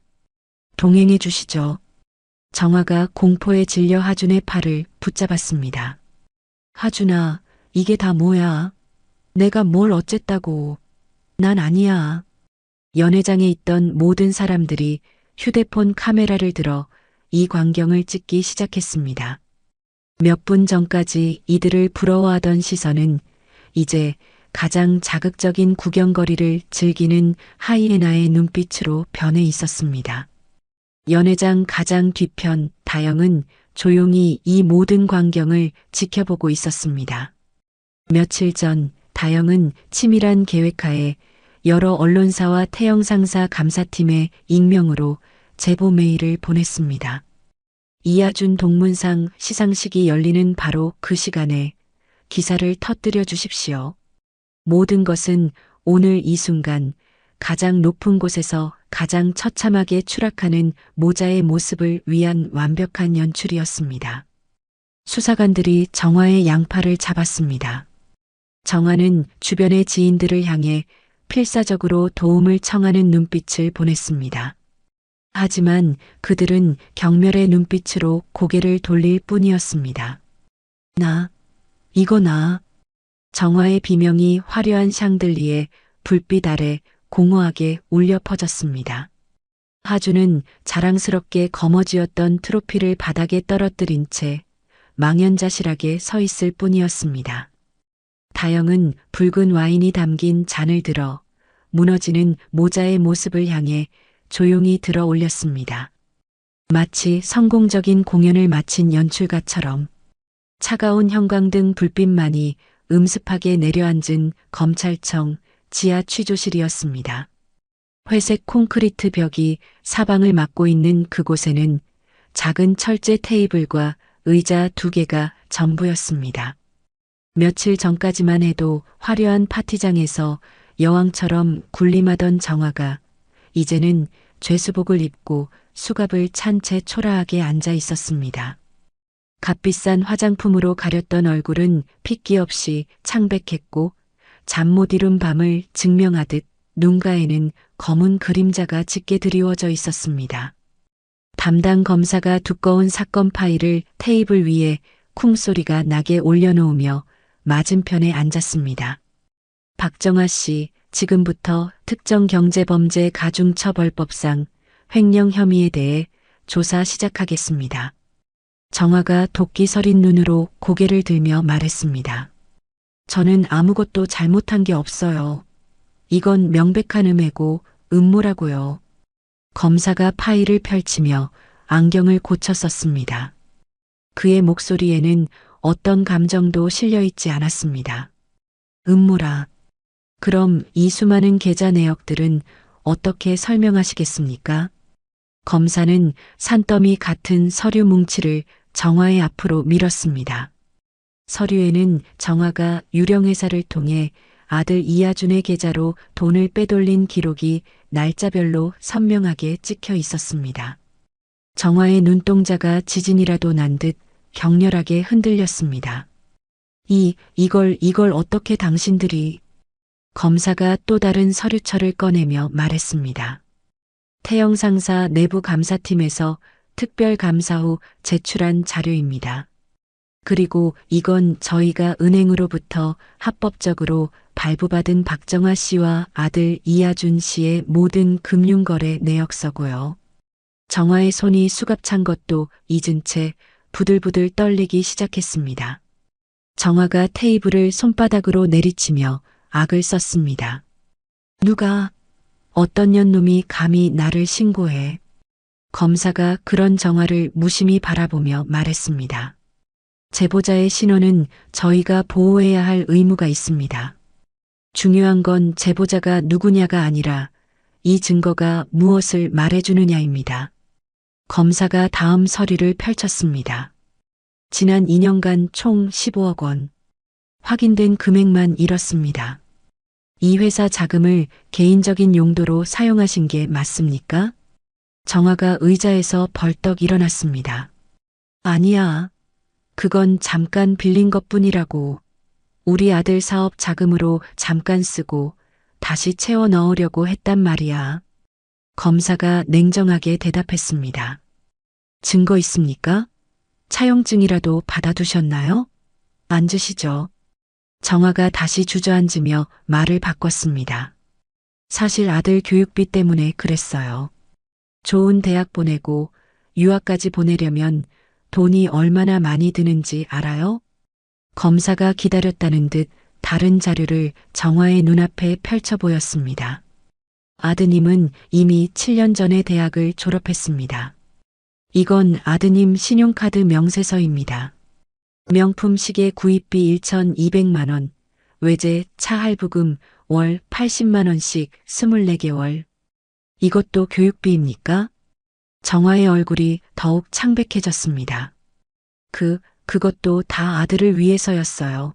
동행해 주시죠. 정화가 공포에 질려 하준의 팔을 붙잡았습니다. 하준아, 이게 다 뭐야? 내가 뭘 어쨌다고. 난 아니야. 연회장에 있던 모든 사람들이 휴대폰 카메라를 들어 이 광경을 찍기 시작했습니다. 몇 분 전까지 이들을 부러워하던 시선은 이제 가장 자극적인 구경거리를 즐기는 하이에나의 눈빛으로 변해 있었습니다. 연회장 가장 뒤편 다영은 조용히 이 모든 광경을 지켜보고 있었습니다. 며칠 전 다영은 치밀한 계획하에 여러 언론사와 태영 상사 감사팀의 익명으로 제보 메일을 보냈습니다. 이하준 동문상 시상식이 열리는 바로 그 시간에 기사를 터뜨려 주십시오. 모든 것은 오늘 이 순간 가장 높은 곳에서 가장 처참하게 추락하는 모자의 모습을 위한 완벽한 연출이었습니다. 수사관들이 정화의 양팔을 잡았습니다. 정화는 주변의 지인들을 향해 필사적으로 도움을 청하는 눈빛을 보냈습니다. 하지만 그들은 경멸의 눈빛으로 고개를 돌릴 뿐이었습니다. 이거 나. 정화의 비명이 화려한 샹들리에 불빛 아래 공허하게 울려 퍼졌습니다. 하준은 자랑스럽게 거머쥐었던 트로피를 바닥에 떨어뜨린 채 망연자실하게 서 있을 뿐이었습니다. 다영은 붉은 와인이 담긴 잔을 들어 무너지는 모자의 모습을 향해 조용히 들어 올렸습니다. 마치 성공적인 공연을 마친 연출가처럼. 차가운 형광등 불빛만이 음습하게 내려앉은 검찰청 지하 취조실이었습니다. 회색 콘크리트 벽이 사방을 막고 있는 그곳에는 작은 철제 테이블과 의자 2개가 전부였습니다. 며칠 전까지만 해도 화려한 파티장에서 여왕처럼 군림하던 정화가 이제는 죄수복을 입고 수갑을 찬 채 초라하게 앉아 있었습니다. 값비싼 화장품으로 가렸던 얼굴은 핏기 없이 창백했고 잠 못 이룬 밤을 증명하듯 눈가에는 검은 그림자가 짙게 드리워져 있었습니다. 담당 검사가 두꺼운 사건 파일을 테이블 위에 쿵소리가 나게 올려놓으며 맞은편에 앉았습니다. 박정화 씨, 지금부터 특정경제범죄 가중처벌법상 횡령 혐의에 대해 조사 시작하겠습니다. 정화가 도끼 서린 눈으로 고개를 들며 말했습니다. 저는 아무것도 잘못한 게 없어요. 이건 명백한 음해고 음모라고요. 검사가 파일을 펼치며 안경을 고쳐 썼습니다. 그의 목소리에는 어떤 감정도 실려 있지 않았습니다. 음모라. 그럼 이 수많은 계좌 내역들은 어떻게 설명하시겠습니까? 검사는 산더미 같은 서류 뭉치를 정화의 앞으로 밀었습니다. 서류에는 정화가 유령회사를 통해 아들 이하준의 계좌로 돈을 빼돌린 기록이 날짜별로 선명하게 찍혀 있었습니다. 정화의 눈동자가 지진이라도 난 듯 격렬하게 흔들렸습니다. 이걸 어떻게 당신들이... 검사가 또 다른 서류철을 꺼내며 말했습니다. 태영 상사 내부 감사팀에서 특별 감사 후 제출한 자료입니다. 그리고 이건 저희가 은행으로부터 합법적으로 발부받은 박정아 씨와 아들 이하준 씨의 모든 금융거래 내역서고요. 정화의 손이 수갑찬 것도 잊은 채 부들부들 떨리기 시작했습니다. 정화가 테이블을 손바닥으로 내리치며 악을 썼습니다. 누가, 어떤 년놈이 감히 나를 신고해. 검사가 그런 정화를 무심히 바라보며 말했습니다. 제보자의 신원은 저희가 보호해야 할 의무가 있습니다. 중요한 건 제보자가 누구냐가 아니라 이 증거가 무엇을 말해주느냐입니다. 검사가 다음 서류를 펼쳤습니다. 지난 2년간 총 15억 원. 확인된 금액만 이렇습니다. 이 회사 자금을 개인적인 용도로 사용하신 게 맞습니까? 정화가 의자에서 벌떡 일어났습니다. 아니야. 그건 잠깐 빌린 것뿐이라고. 우리 아들 사업 자금으로 잠깐 쓰고 다시 채워 넣으려고 했단 말이야. 검사가 냉정하게 대답했습니다. 증거 있습니까? 차용증이라도 받아두셨나요? 앉으시죠. 정화가 다시 주저앉으며 말을 바꿨습니다. 사실 아들 교육비 때문에 그랬어요. 좋은 대학 보내고 유학까지 보내려면 돈이 얼마나 많이 드는지 알아요? 검사가 기다렸다는 듯 다른 자료를 정화의 눈앞에 펼쳐 보였습니다. 아드님은 이미 7년 전에 대학을 졸업했습니다. 이건 아드님 신용카드 명세서입니다. 명품 시계 구입비 1,200만 원, 외제 차 할부금 월 80만 원씩 24개월. 이것도 교육비입니까? 정화의 얼굴이 더욱 창백해졌습니다. 그것도 다 아들을 위해서였어요.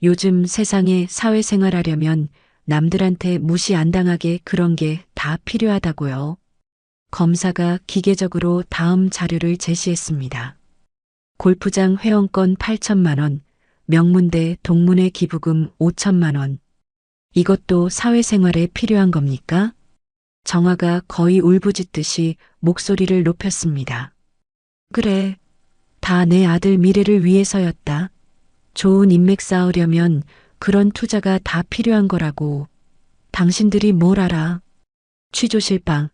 요즘 세상에 사회생활하려면 남들한테 무시 안 당하게 그런 게 다 필요하다고요. 검사가 기계적으로 다음 자료를 제시했습니다. 골프장 회원권 8천만 원, 명문대 동문회 기부금 5천만 원. 이것도 사회생활에 필요한 겁니까? 정화가 거의 울부짖듯이 목소리를 높였습니다. 그래, 다 내 아들 미래를 위해서였다. 좋은 인맥 쌓으려면 그런 투자가 다 필요한 거라고. 당신들이 뭘 알아? 취조실 방,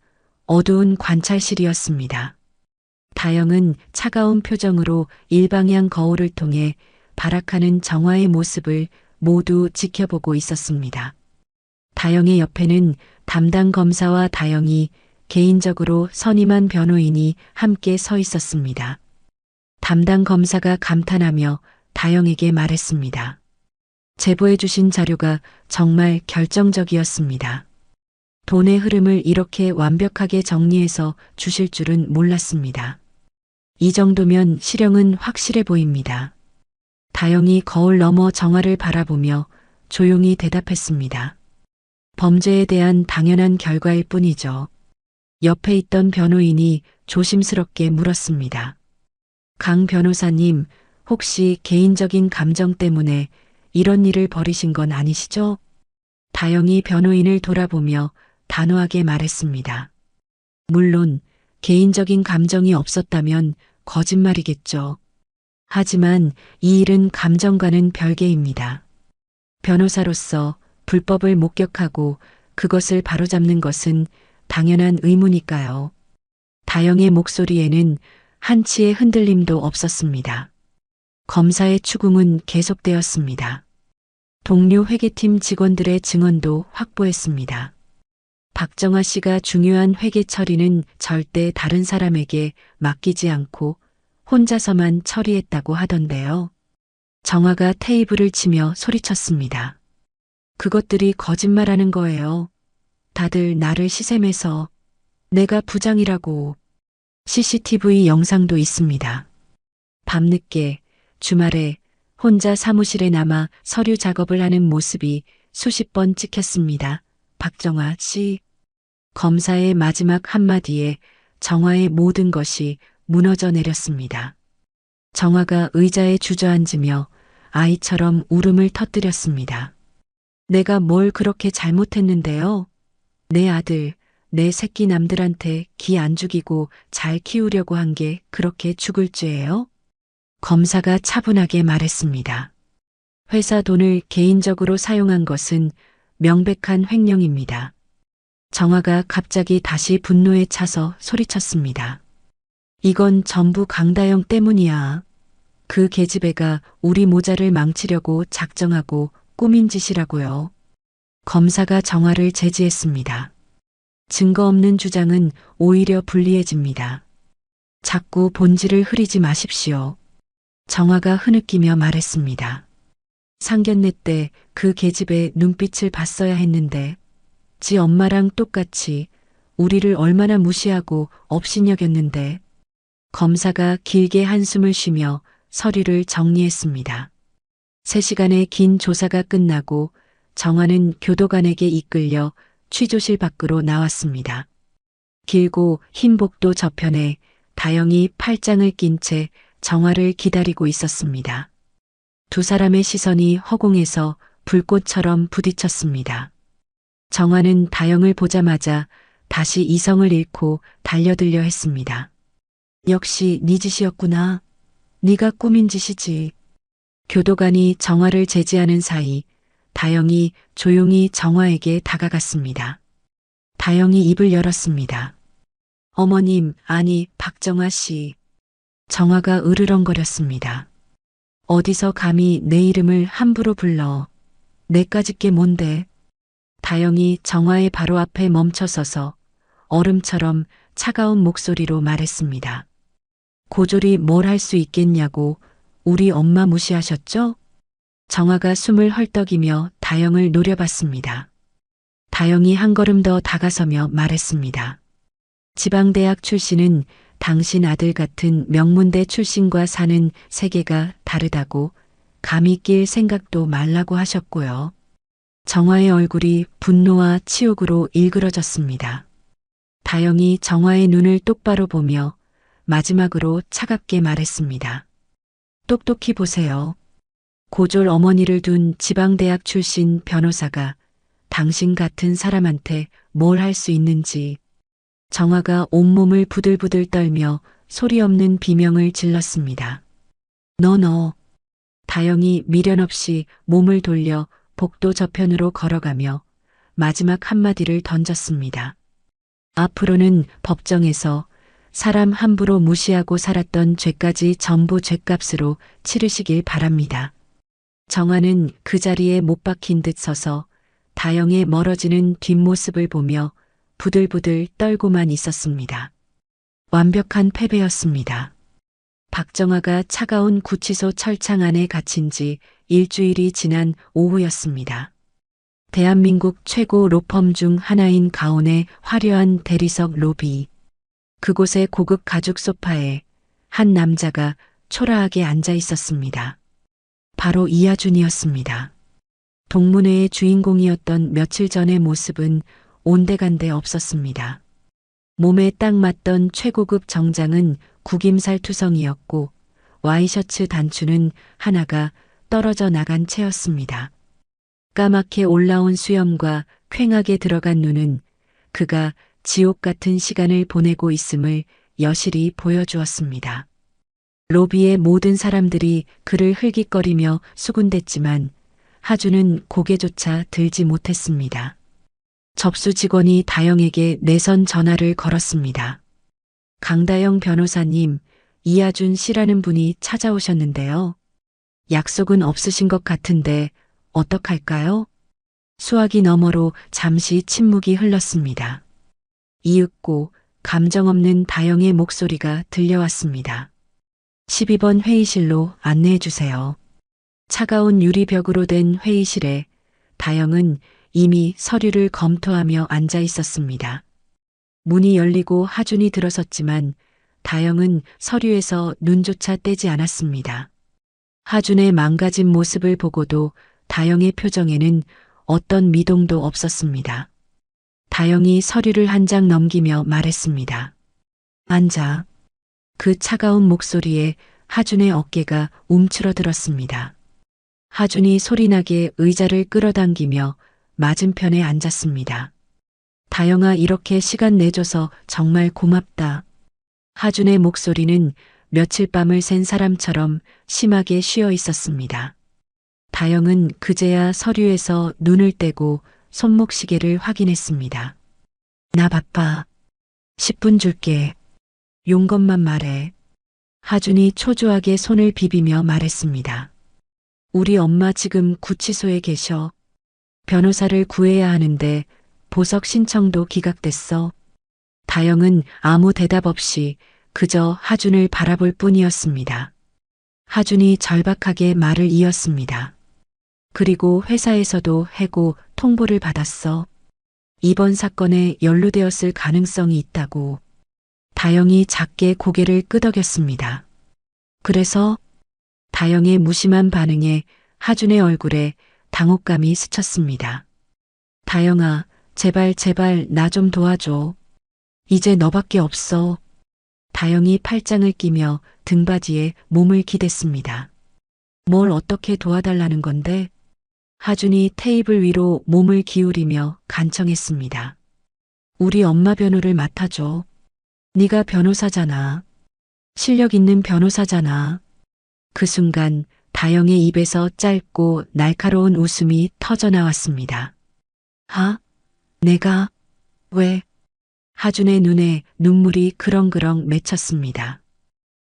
어두운 관찰실이었습니다. 다영은 차가운 표정으로 일방향 거울을 통해 발악하는 정화의 모습을 모두 지켜보고 있었습니다. 다영의 옆에는 담당 검사와 다영이 개인적으로 선임한 변호인이 함께 서 있었습니다. 담당 검사가 감탄하며 다영에게 말했습니다. 제보해 주신 자료가 정말 결정적이었습니다. 돈의 흐름을 이렇게 완벽하게 정리해서 주실 줄은 몰랐습니다. 이 정도면 실형은 확실해 보입니다. 다영이 거울 너머 정화를 바라보며 조용히 대답했습니다. 범죄에 대한 당연한 결과일 뿐이죠. 옆에 있던 변호인이 조심스럽게 물었습니다. 강 변호사님, 혹시 개인적인 감정 때문에 이런 일을 벌이신 건 아니시죠? 다영이 변호인을 돌아보며 단호하게 말했습니다. 물론 개인적인 감정이 없었다면 거짓말이겠죠. 하지만 이 일은 감정과는 별개입니다. 변호사로서 불법을 목격하고 그것을 바로잡는 것은 당연한 의무니까요. 다영의 목소리에는 한치의 흔들림도 없었습니다. 검사의 추궁은 계속되었습니다. 동료 회계팀 직원들의 증언도 확보했습니다. 박정아 씨가 중요한 회계 처리는 절대 다른 사람에게 맡기지 않고 혼자서만 처리했다고 하던데요. 정아가 테이블을 치며 소리쳤습니다. 그것들이 거짓말하는 거예요. 다들 나를 시샘해서 내가 부장이라고. CCTV 영상도 있습니다. 밤늦게 주말에 혼자 사무실에 남아 서류 작업을 하는 모습이 수십 번 찍혔습니다. 박정아 씨. 검사의 마지막 한마디에 정아의 모든 것이 무너져 내렸습니다. 정아가 의자에 주저앉으며 아이처럼 울음을 터뜨렸습니다. 내가 뭘 그렇게 잘못했는데요? 내 아들, 내 새끼 남들한테 기 안 죽이고 잘 키우려고 한 게 그렇게 죽을 죄예요? 검사가 차분하게 말했습니다. 회사 돈을 개인적으로 사용한 것은 명백한 횡령입니다. 정아가 갑자기 다시 분노에 차서 소리쳤습니다. 이건 전부 강다영 때문이야. 그 계집애가 우리 모자를 망치려고 작정하고 꾸민 짓이라고요. 검사가 정아를 제지했습니다. 증거 없는 주장은 오히려 불리해집니다. 자꾸 본질을 흐리지 마십시오. 정아가 흐느끼며 말했습니다. 상견례 때 그 계집의 눈빛을 봤어야 했는데 지 엄마랑 똑같이 우리를 얼마나 무시하고 업신여겼는데. 검사가 길게 한숨을 쉬며 서류를 정리했습니다. 3시간의 긴 조사가 끝나고 정아는 교도관에게 이끌려 취조실 밖으로 나왔습니다. 길고 흰 복도 저편에 다영이 팔짱을 낀 채 정아를 기다리고 있었습니다. 두 사람의 시선이 허공에서 불꽃처럼 부딪혔습니다. 정아는 다영을 보자마자 다시 이성을 잃고 달려들려 했습니다. 역시 네 짓이었구나. 네가 꾸민 짓이지. 교도관이 정아를 제지하는 사이 다영이 조용히 정아에게 다가갔습니다. 다영이 입을 열었습니다. 어머님, 아니 박정아 씨. 정아가 으르렁거렸습니다. 어디서 감히 내 이름을 함부로 불러. 내까짓 게 뭔데. 다영이 정아의 바로 앞에 멈춰서서 얼음처럼 차가운 목소리로 말했습니다. 고졸이 뭘 할 수 있겠냐고 우리 엄마 무시하셨죠? 정아가 숨을 헐떡이며 다영을 노려봤습니다. 다영이 한 걸음 더 다가서며 말했습니다. 지방대학 출신은 당신 아들 같은 명문대 출신과 사는 세계가 다르다고 감히 낄 생각도 말라고 하셨고요. 정아의 얼굴이 분노와 치욕으로 일그러졌습니다. 다영이 정아의 눈을 똑바로 보며 마지막으로 차갑게 말했습니다. 똑똑히 보세요. 고졸 어머니를 둔 지방대학 출신 변호사가 당신 같은 사람한테 뭘 할 수 있는지. 정아가 온몸을 부들부들 떨며 소리 없는 비명을 질렀습니다. 너. 다영이 미련 없이 몸을 돌려 복도 저편으로 걸어가며 마지막 한마디를 던졌습니다. 앞으로는 법정에서 사람 함부로 무시하고 살았던 죄까지 전부 죄값으로 치르시길 바랍니다. 정아는 그 자리에 못 박힌 듯 서서 다영의 멀어지는 뒷모습을 보며 부들부들 떨고만 있었습니다. 완벽한 패배였습니다. 박정아가 차가운 구치소 철창 안에 갇힌 지 일주일이 지난 오후였습니다. 대한민국 최고 로펌 중 하나인 가온의 화려한 대리석 로비. 그곳의 고급 가죽 소파에 한 남자가 초라하게 앉아 있었습니다. 바로 이하준이었습니다. 동문회의 주인공이었던 며칠 전의 모습은 온데간데 없었습니다. 몸에 딱 맞던 최고급 정장은 구김살 투성이었고 와이셔츠 단추는 하나가 떨어져 나간 채였습니다. 까맣게 올라온 수염과 퀭하게 들어간 눈은 그가 지옥 같은 시간을 보내고 있음을 여실히 보여주었습니다. 로비의 모든 사람들이 그를 흘깃거리며 수군댔지만 하준은 고개조차 들지 못했습니다. 접수 직원이 다영에게 내선 전화를 걸었습니다. 강다영 변호사님, 이하준 씨라는 분이 찾아오셨는데요. 약속은 없으신 것 같은데 어떡할까요? 수화기 너머로 잠시 침묵이 흘렀습니다. 이윽고 감정 없는 다영의 목소리가 들려왔습니다. 12번 회의실로 안내해 주세요. 차가운 유리벽으로 된 회의실에 다영은 이미 서류를 검토하며 앉아 있었습니다. 문이 열리고 하준이 들어섰지만 다영은 서류에서 눈조차 떼지 않았습니다. 하준의 망가진 모습을 보고도 다영의 표정에는 어떤 미동도 없었습니다. 다영이 서류를 한 장 넘기며 말했습니다. 앉아. 그 차가운 목소리에 하준의 어깨가 움츠러들었습니다. 하준이 소리나게 의자를 끌어당기며 맞은편에 앉았습니다. 다영아, 이렇게 시간 내줘서 정말 고맙다. 하준의 목소리는 며칠 밤을 샌 사람처럼 심하게 쉬어 있었습니다. 다영은 그제야 서류에서 눈을 떼고 손목시계를 확인했습니다. 나 바빠. 10분 줄게. 용건만 말해. 하준이 초조하게 손을 비비며 말했습니다. 우리 엄마 지금 구치소에 계셔. 변호사를 구해야 하는데 보석 신청도 기각됐어. 다영은 아무 대답 없이 그저 하준을 바라볼 뿐이었습니다. 하준이 절박하게 말을 이었습니다. 그리고 회사에서도 해고 통보를 받았어. 이번 사건에 연루되었을 가능성이 있다고. 다영이 작게 고개를 끄덕였습니다. 그래서 다영의 무심한 반응에 하준의 얼굴에 당혹감이 스쳤습니다. 다영아, 제발 나 좀 도와줘. 이제 너밖에 없어. 다영이 팔짱을 끼며 등받이에 몸을 기댔습니다. 뭘 어떻게 도와달라는 건데? 하준이 테이블 위로 몸을 기울이며 간청했습니다. 우리 엄마 변호를 맡아줘. 네가 변호사잖아. 실력 있는 변호사잖아. 그 순간 다영의 입에서 짧고 날카로운 웃음이 터져나왔습니다. 내가? 왜? 하준의 눈에 눈물이 그렁그렁 맺혔습니다.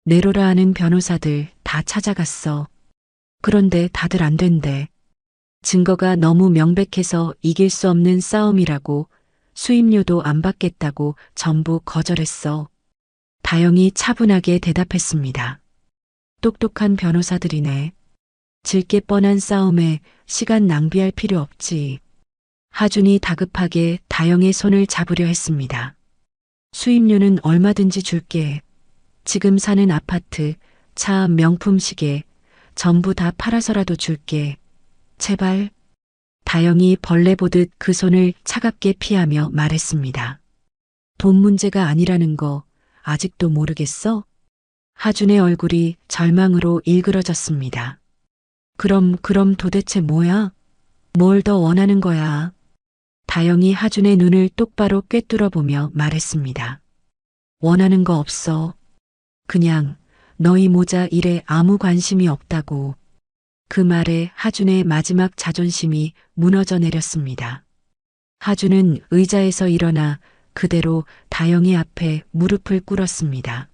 내로라 하는 변호사들 다 찾아갔어. 그런데 다들 안 된대. 증거가 너무 명백해서 이길 수 없는 싸움이라고, 수임료도 안 받겠다고 전부 거절했어. 다영이 차분하게 대답했습니다. 똑똑한 변호사들이네. 질 게 뻔한 싸움에 시간 낭비할 필요 없지. 하준이 다급하게 다영의 손을 잡으려 했습니다. 수임료는 얼마든지 줄게. 지금 사는 아파트, 차, 명품 시계 전부 다 팔아서라도 줄게. 제발. 다영이 벌레 보듯 그 손을 차갑게 피하며 말했습니다. 돈 문제가 아니라는 거 아직도 모르겠어? 하준의 얼굴이 절망으로 일그러졌습니다. 그럼 도대체 뭐야? 뭘 더 원하는 거야? 다영이 하준의 눈을 똑바로 꿰뚫어보며 말했습니다. 원하는 거 없어. 그냥 너희 모자 일에 아무 관심이 없다고. 그 말에 하준의 마지막 자존심이 무너져 내렸습니다. 하준은 의자에서 일어나 그대로 다영이 앞에 무릎을 꿇었습니다.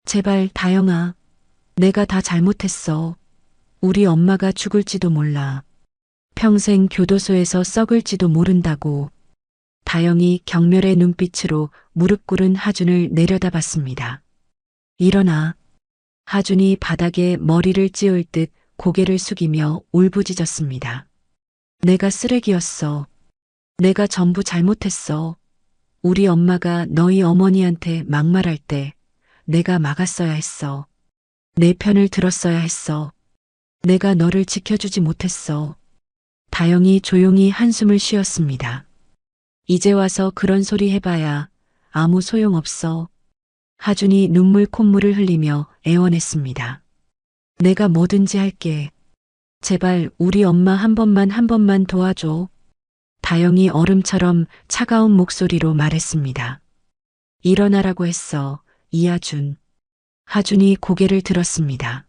제발 다영아, 내가 다 잘못했어. 우리 엄마가 죽을지도 몰라. 평생 교도소에서 썩을지도 모른다고. 다영이 경멸의 눈빛으로 무릎 꿇은 하준을 내려다봤습니다. 일어나. 하준이 바닥에 머리를 찌울 듯 고개를 숙이며 울부짖었습니다. 내가 쓰레기였어. 내가 전부 잘못했어. 우리 엄마가 너희 어머니한테 막말할 때 내가 막았어야 했어. 내 편을 들었어야 했어. 내가 너를 지켜주지 못했어. 다영이 조용히 한숨을 쉬었습니다. 이제 와서 그런 소리 해봐야 아무 소용없어. 하준이 눈물 콧물을 흘리며 애원했습니다. 내가 뭐든지 할게. 제발 우리 엄마 한 번만 도와줘. 다영이 얼음처럼 차가운 목소리로 말했습니다. 일어나라고 했어, 이하준. 하준이 고개를 들었습니다.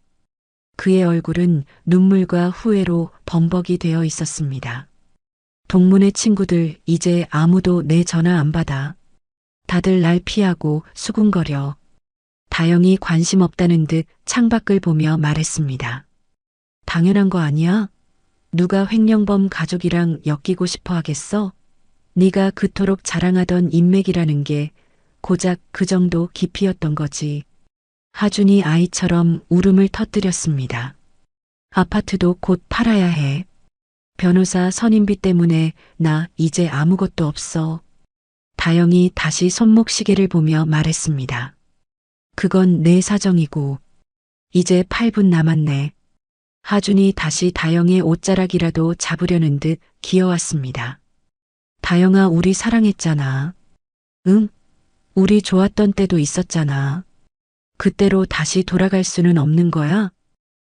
그의 얼굴은 눈물과 후회로 범벅이 되어 있었습니다. 동문의 친구들 이제 아무도 내 전화 안 받아. 다들 날 피하고 수군거려. 다영이 관심 없다는 듯 창밖을 보며 말했습니다. 당연한 거 아니야? 누가 횡령범 가족이랑 엮이고 싶어 하겠어? 네가 그토록 자랑하던 인맥이라는 게 고작 그 정도 깊이였던 거지. 하준이 아이처럼 울음을 터뜨렸습니다. 아파트도 곧 팔아야 해. 변호사 선임비 때문에 나 이제 아무것도 없어. 다영이 다시 손목시계를 보며 말했습니다. 그건 내 사정이고 이제 8분 남았네. 하준이 다시 다영의 옷자락이라도 잡으려는 듯 기어왔습니다. 다영아, 우리 사랑했잖아. 응? 우리 좋았던 때도 있었잖아. 그때로 다시 돌아갈 수는 없는 거야?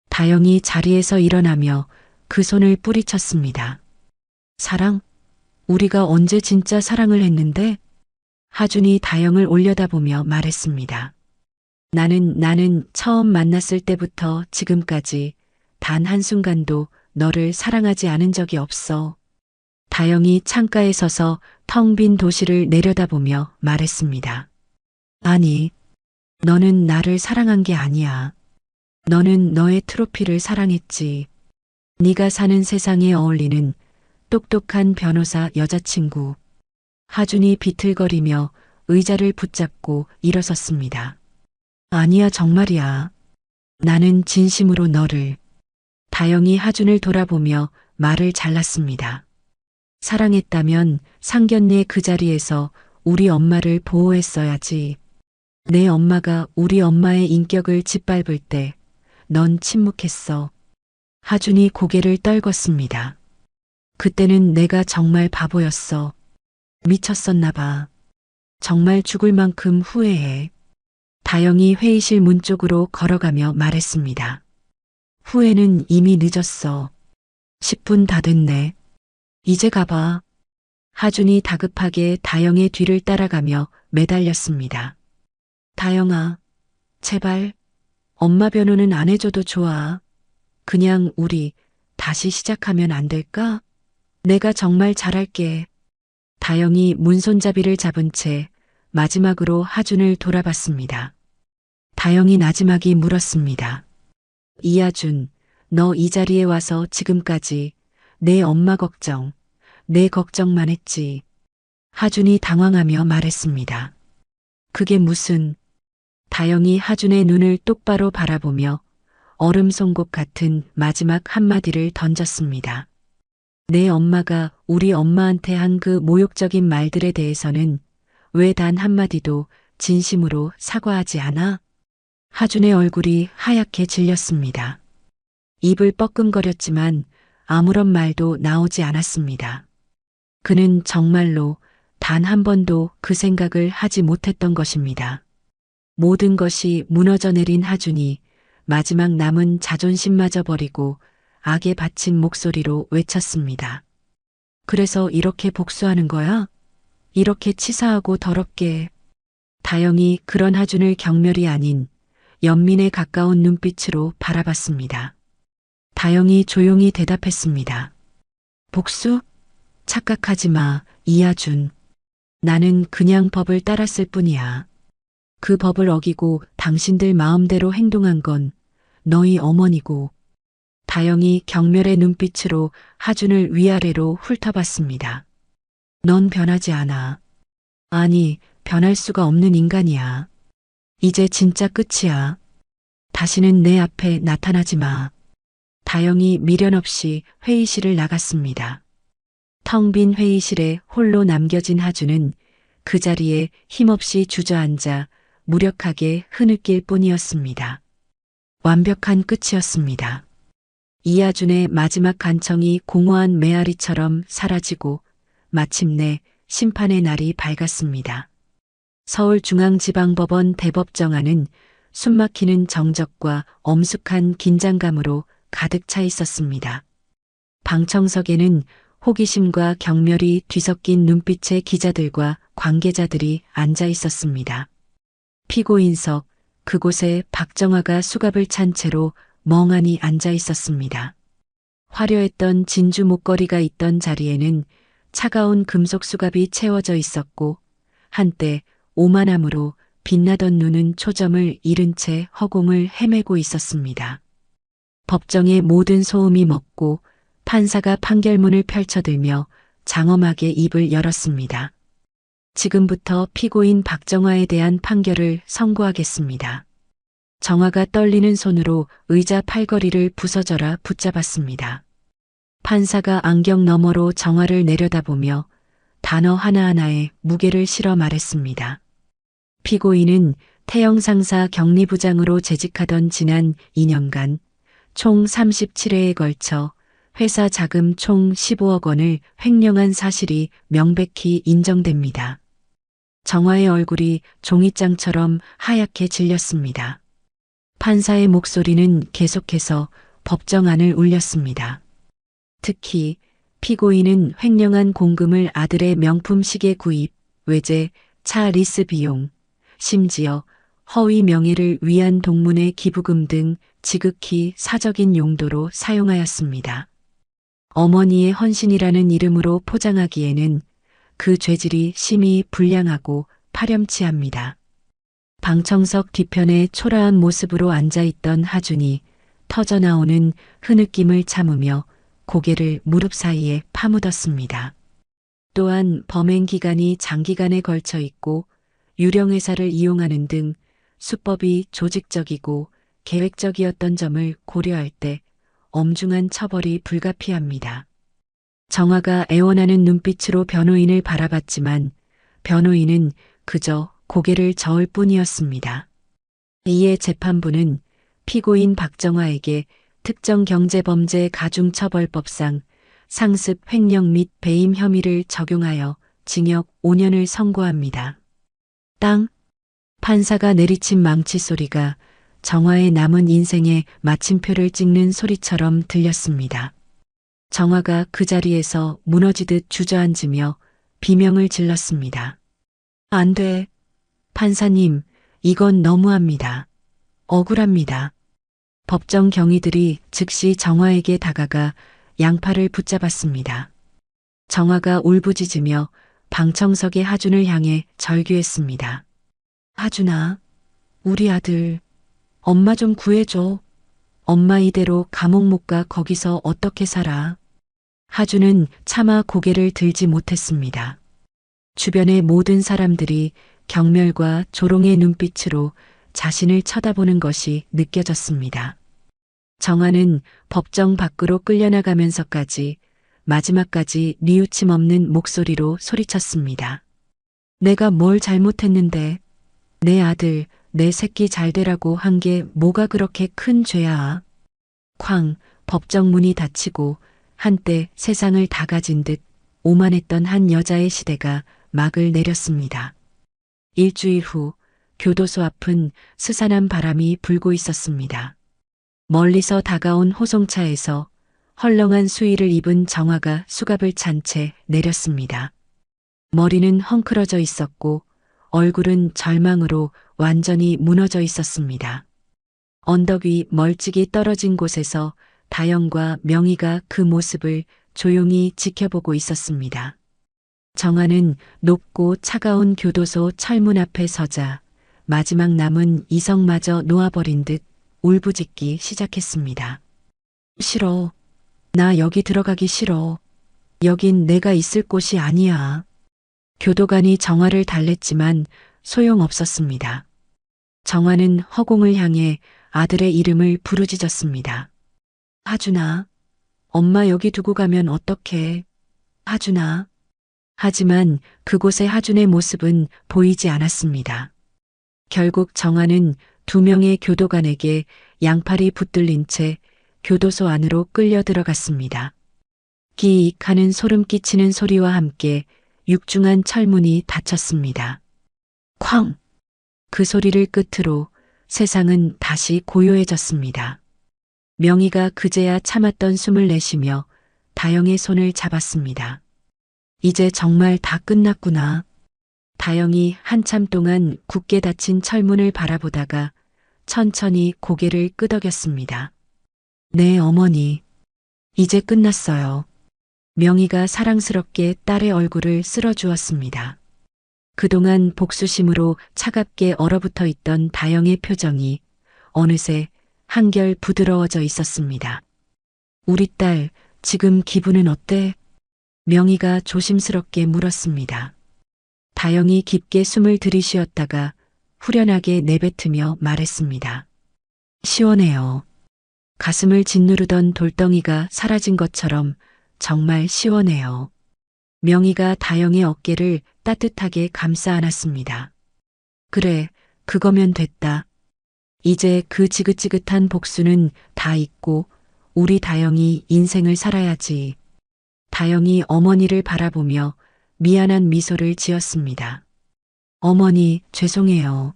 다영이 자리에서 일어나며 그 손을 뿌리쳤습니다. 사랑? 우리가 언제 진짜 사랑을 했는데? 하준이 다영을 올려다보며 말했습니다. 나는 처음 만났을 때부터 지금까지 단 한순간도 너를 사랑하지 않은 적이 없어. 다영이 창가에 서서 텅 빈 도시를 내려다보며 말했습니다. 아니, 너는 나를 사랑한 게 아니야. 너는 너의 트로피를 사랑했지. 네가 사는 세상에 어울리는 똑똑한 변호사 여자친구. 하준이 비틀거리며 의자를 붙잡고 일어섰습니다. 아니야, 정말이야. 나는 진심으로 너를. 다영이 하준을 돌아보며 말을 잘랐습니다. 사랑했다면 상견례 그 자리에서 우리 엄마를 보호했어야지. 내 엄마가 우리 엄마의 인격을 짓밟을 때 넌 침묵했어. 하준이 고개를 떨궜습니다. 그때는 내가 정말 바보였어. 미쳤었나 봐. 정말 죽을 만큼 후회해. 다영이 회의실 문 쪽으로 걸어가며 말했습니다. 후회는 이미 늦었어. 10분 다 됐네. 이제 가봐. 하준이 다급하게 다영의 뒤를 따라가며 매달렸습니다. 다영아, 제발. 엄마 변호는 안 해줘도 좋아. 그냥 우리 다시 시작하면 안 될까? 내가 정말 잘할게. 다영이 문손잡이를 잡은 채 마지막으로 하준을 돌아봤습니다. 다영이 나지막이 물었습니다. 이하준, 너 이 자리에 와서 지금까지 내 엄마 걱정, 내 걱정만 했지. 하준이 당황하며 말했습니다. 그게 무슨... 다영이 하준의 눈을 똑바로 바라보며 얼음 송곳 같은 마지막 한마디를 던졌습니다. 내 엄마가 우리 엄마한테 한 그 모욕적인 말들에 대해서는 왜 단 한마디도 진심으로 사과하지 않아? 하준의 얼굴이 하얗게 질렸습니다. 입을 뻐끔거렸지만 아무런 말도 나오지 않았습니다. 그는 정말로 단 한 번도 그 생각을 하지 못했던 것입니다. 모든 것이 무너져 내린 하준이 마지막 남은 자존심마저 버리고 악에 바친 목소리로 외쳤습니다. 그래서 이렇게 복수하는 거야? 이렇게 치사하고 더럽게. 다영이 그런 하준을 경멸이 아닌 연민에 가까운 눈빛으로 바라봤습니다. 다영이 조용히 대답했습니다. 복수? 착각하지 마, 이하준. 나는 그냥 법을 따랐을 뿐이야. 그 법을 어기고 당신들 마음대로 행동한 건 너희 어머니고. 다영이 경멸의 눈빛으로 하준을 위아래로 훑어봤습니다. 넌 변하지 않아. 아니, 변할 수가 없는 인간이야. 이제 진짜 끝이야. 다시는 내 앞에 나타나지 마. 다영이 미련 없이 회의실을 나갔습니다. 텅 빈 회의실에 홀로 남겨진 하준은 그 자리에 힘없이 주저앉아 무력하게 흐느낄 뿐이었습니다. 완벽한 끝이었습니다. 이하준의 마지막 간청이 공허한 메아리처럼 사라지고 마침내 심판의 날이 밝았습니다. 서울중앙지방법원 대법정안은 숨막히는 정적과 엄숙한 긴장감으로 가득 차 있었습니다. 방청석에는 호기심과 경멸이 뒤섞인 눈빛의 기자들과 관계자들이 앉아 있었습니다. 피고인석, 그곳에 박정화가 수갑을 찬 채로 멍하니 앉아 있었습니다. 화려했던 진주 목걸이가 있던 자리에는 차가운 금속 수갑이 채워져 있었고 한때 오만함으로 빛나던 눈은 초점을 잃은 채 허공을 헤매고 있었습니다. 법정의 모든 소음이 멎고 판사가 판결문을 펼쳐들며 장엄하게 입을 열었습니다. 지금부터 피고인 박정화에 대한 판결을 선고하겠습니다. 정화가 떨리는 손으로 의자 팔걸이를 부서져라 붙잡았습니다. 판사가 안경 너머로 정화를 내려다보며 단어 하나하나에 무게를 실어 말했습니다. 피고인은 태영 상사 격리부장으로 재직하던 지난 2년간 총 37회에 걸쳐 회사 자금 총 15억 원을 횡령한 사실이 명백히 인정됩니다. 정화의 얼굴이 종이장처럼 하얗게 질렸습니다. 판사의 목소리는 계속해서 법정 안을 울렸습니다. 특히 피고인은 횡령한 공금을 아들의 명품 시계 구입, 외제, 차 리스 비용, 심지어 허위 명예를 위한 동문회 기부금 등 지극히 사적인 용도로 사용하였습니다. 어머니의 헌신이라는 이름으로 포장하기에는 그 죄질이 심히 불량하고 파렴치합니다. 방청석 뒤편에 초라한 모습으로 앉아있던 하준이 터져나오는 흐느낌을 참으며 고개를 무릎 사이에 파묻었습니다. 또한 범행 기간이 장기간에 걸쳐 있고 유령회사를 이용하는 등 수법이 조직적이고 계획적이었던 점을 고려할 때 엄중한 처벌이 불가피합니다. 정화가 애원하는 눈빛으로 변호인을 바라봤지만 변호인은 그저 고개를 저을 뿐이었습니다. 이에 재판부는 피고인 박정화에게 특정경제범죄 가중처벌법상 상습 횡령 및 배임 혐의를 적용하여 징역 5년을 선고합니다. 땅! 판사가 내리친 망치 소리가 정화의 남은 인생에 마침표를 찍는 소리처럼 들렸습니다. 정화가 그 자리에서 무너지듯 주저앉으며 비명을 질렀습니다. 안 돼. 판사님, 이건 너무합니다. 억울합니다. 법정 경위들이 즉시 정화에게 다가가 양팔을 붙잡았습니다. 정화가 울부짖으며 방청석의 하준을 향해 절규했습니다. 하준아, 우리 아들, 엄마 좀 구해줘. 엄마 이대로 감옥 못 가 거기서 어떻게 살아. 하준은 차마 고개를 들지 못했습니다. 주변의 모든 사람들이 경멸과 조롱의 눈빛으로 자신을 쳐다보는 것이 느껴졌습니다. 정화는 법정 밖으로 끌려나가면서까지 마지막까지 뉘우침 없는 목소리로 소리쳤습니다. 내가 뭘 잘못했는데 내 아들, 내 새끼 잘 되라고 한 게 뭐가 그렇게 큰 죄야. 쾅, 법정 문이 닫히고 한때 세상을 다 가진 듯 오만했던 한 여자의 시대가 막을 내렸습니다. 일주일 후 교도소 앞은 스산한 바람이 불고 있었습니다. 멀리서 다가온 호송차에서 헐렁한 수의를 입은 정화가 수갑을 찬 채 내렸습니다. 머리는 헝클어져 있었고 얼굴은 절망으로 완전히 무너져 있었습니다. 언덕 위 멀찍이 떨어진 곳에서 다영과 명희가 그 모습을 조용히 지켜보고 있었습니다. 정화는 높고 차가운 교도소 철문 앞에 서자 마지막 남은 이성마저 놓아버린 듯 울부짖기 시작했습니다. 싫어. 나 여기 들어가기 싫어. 여긴 내가 있을 곳이 아니야. 교도관이 정화를 달랬지만 소용없었습니다. 정화는 허공을 향해 아들의 이름을 부르짖었습니다. 하준아, 엄마 여기 두고 가면 어떡해. 하준아. 하지만 그곳의 하준의 모습은 보이지 않았습니다. 결국 정화는 2명의 교도관에게 양팔이 붙들린 채 교도소 안으로 끌려 들어갔습니다. 기익 하는 소름 끼치는 소리와 함께 육중한 철문이 닫혔습니다. 쾅! 그 소리를 끝으로 세상은 다시 고요해졌습니다. 명희가 그제야 참았던 숨을 내쉬며 다영의 손을 잡았습니다. 이제 정말 다 끝났구나. 다영이 한참 동안 굳게 닫힌 철문을 바라보다가 천천히 고개를 끄덕였습니다. 네, 어머니. 이제 끝났어요. 명희가 사랑스럽게 딸의 얼굴을 쓸어주었습니다. 그동안 복수심으로 차갑게 얼어붙어 있던 다영의 표정이 어느새 한결 부드러워져 있었습니다. 우리 딸, 지금 기분은 어때? 명희가 조심스럽게 물었습니다. 다영이 깊게 숨을 들이쉬었다가 후련하게 내뱉으며 말했습니다. 시원해요. 가슴을 짓누르던 돌덩이가 사라진 것처럼 정말 시원해요. 명희가 다영의 어깨를 따뜻하게 감싸 안았습니다. 그래, 그거면 됐다. 이제 그 지긋지긋한 복수는 다 잊고 우리 다영이 인생을 살아야지. 다영이 어머니를 바라보며 미안한 미소를 지었습니다. 어머니, 죄송해요.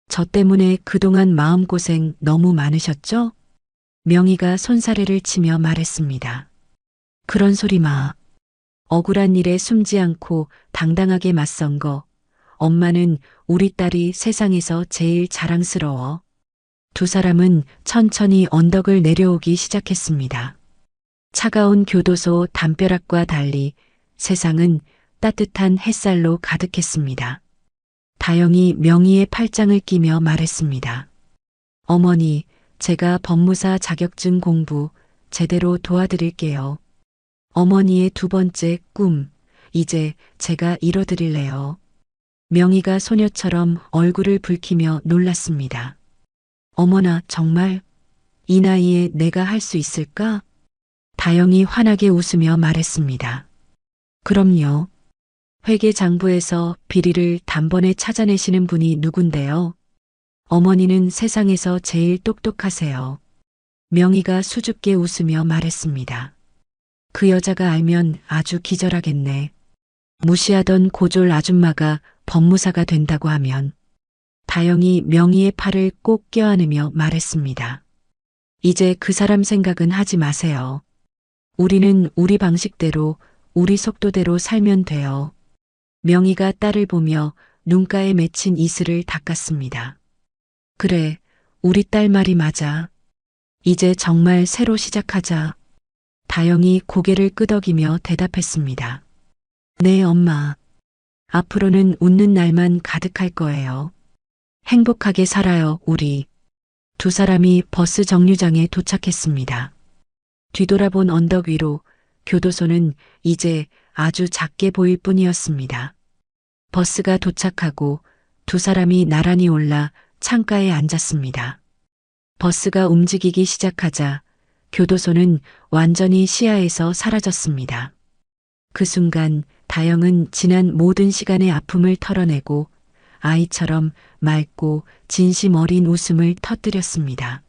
저 때문에 그동안 마음고생 너무 많으셨죠? 명희가 손사래를 치며 말했습니다. 그런 소리 마. 억울한 일에 숨지 않고 당당하게 맞선 거. 엄마는 우리 딸이 세상에서 제일 자랑스러워. 두 사람은 천천히 언덕을 내려오기 시작했습니다. 차가운 교도소 담벼락과 달리 세상은 따뜻한 햇살로 가득했습니다. 다영이 명희의 팔짱을 끼며 말했습니다. 어머니, 제가 법무사 자격증 공부 제대로 도와드릴게요. 어머니의 두 번째 꿈, 이제 제가 이뤄드릴래요. 명희가 소녀처럼 얼굴을 붉히며 놀랐습니다. 어머나, 정말? 이 나이에 내가 할 수 있을까? 다영이 환하게 웃으며 말했습니다. 그럼요. 회계장부에서 비리를 단번에 찾아내시는 분이 누군데요? 어머니는 세상에서 제일 똑똑하세요. 명희가 수줍게 웃으며 말했습니다. 그 여자가 알면 아주 기절하겠네. 무시하던 고졸 아줌마가 법무사가 된다고 하면. 다영이 명희의 팔을 꼭 껴안으며 말했습니다. 이제 그 사람 생각은 하지 마세요. 우리는 우리 방식대로, 우리 속도대로 살면 돼요. 명희가 딸을 보며 눈가에 맺힌 이슬을 닦았습니다. 그래, 우리 딸 말이 맞아. 이제 정말 새로 시작하자. 다영이 고개를 끄덕이며 대답했습니다. 네, 엄마. 앞으로는 웃는 날만 가득할 거예요. 행복하게 살아요, 우리. 두 사람이 버스 정류장에 도착했습니다. 뒤돌아본 언덕 위로 교도소는 이제 아주 작게 보일 뿐이었습니다. 버스가 도착하고 두 사람이 나란히 올라 창가에 앉았습니다. 버스가 움직이기 시작하자 교도소는 완전히 시야에서 사라졌습니다. 그 순간 다영은 지난 모든 시간의 아픔을 털어내고 아이처럼 맑고 진심 어린 웃음을 터뜨렸습니다.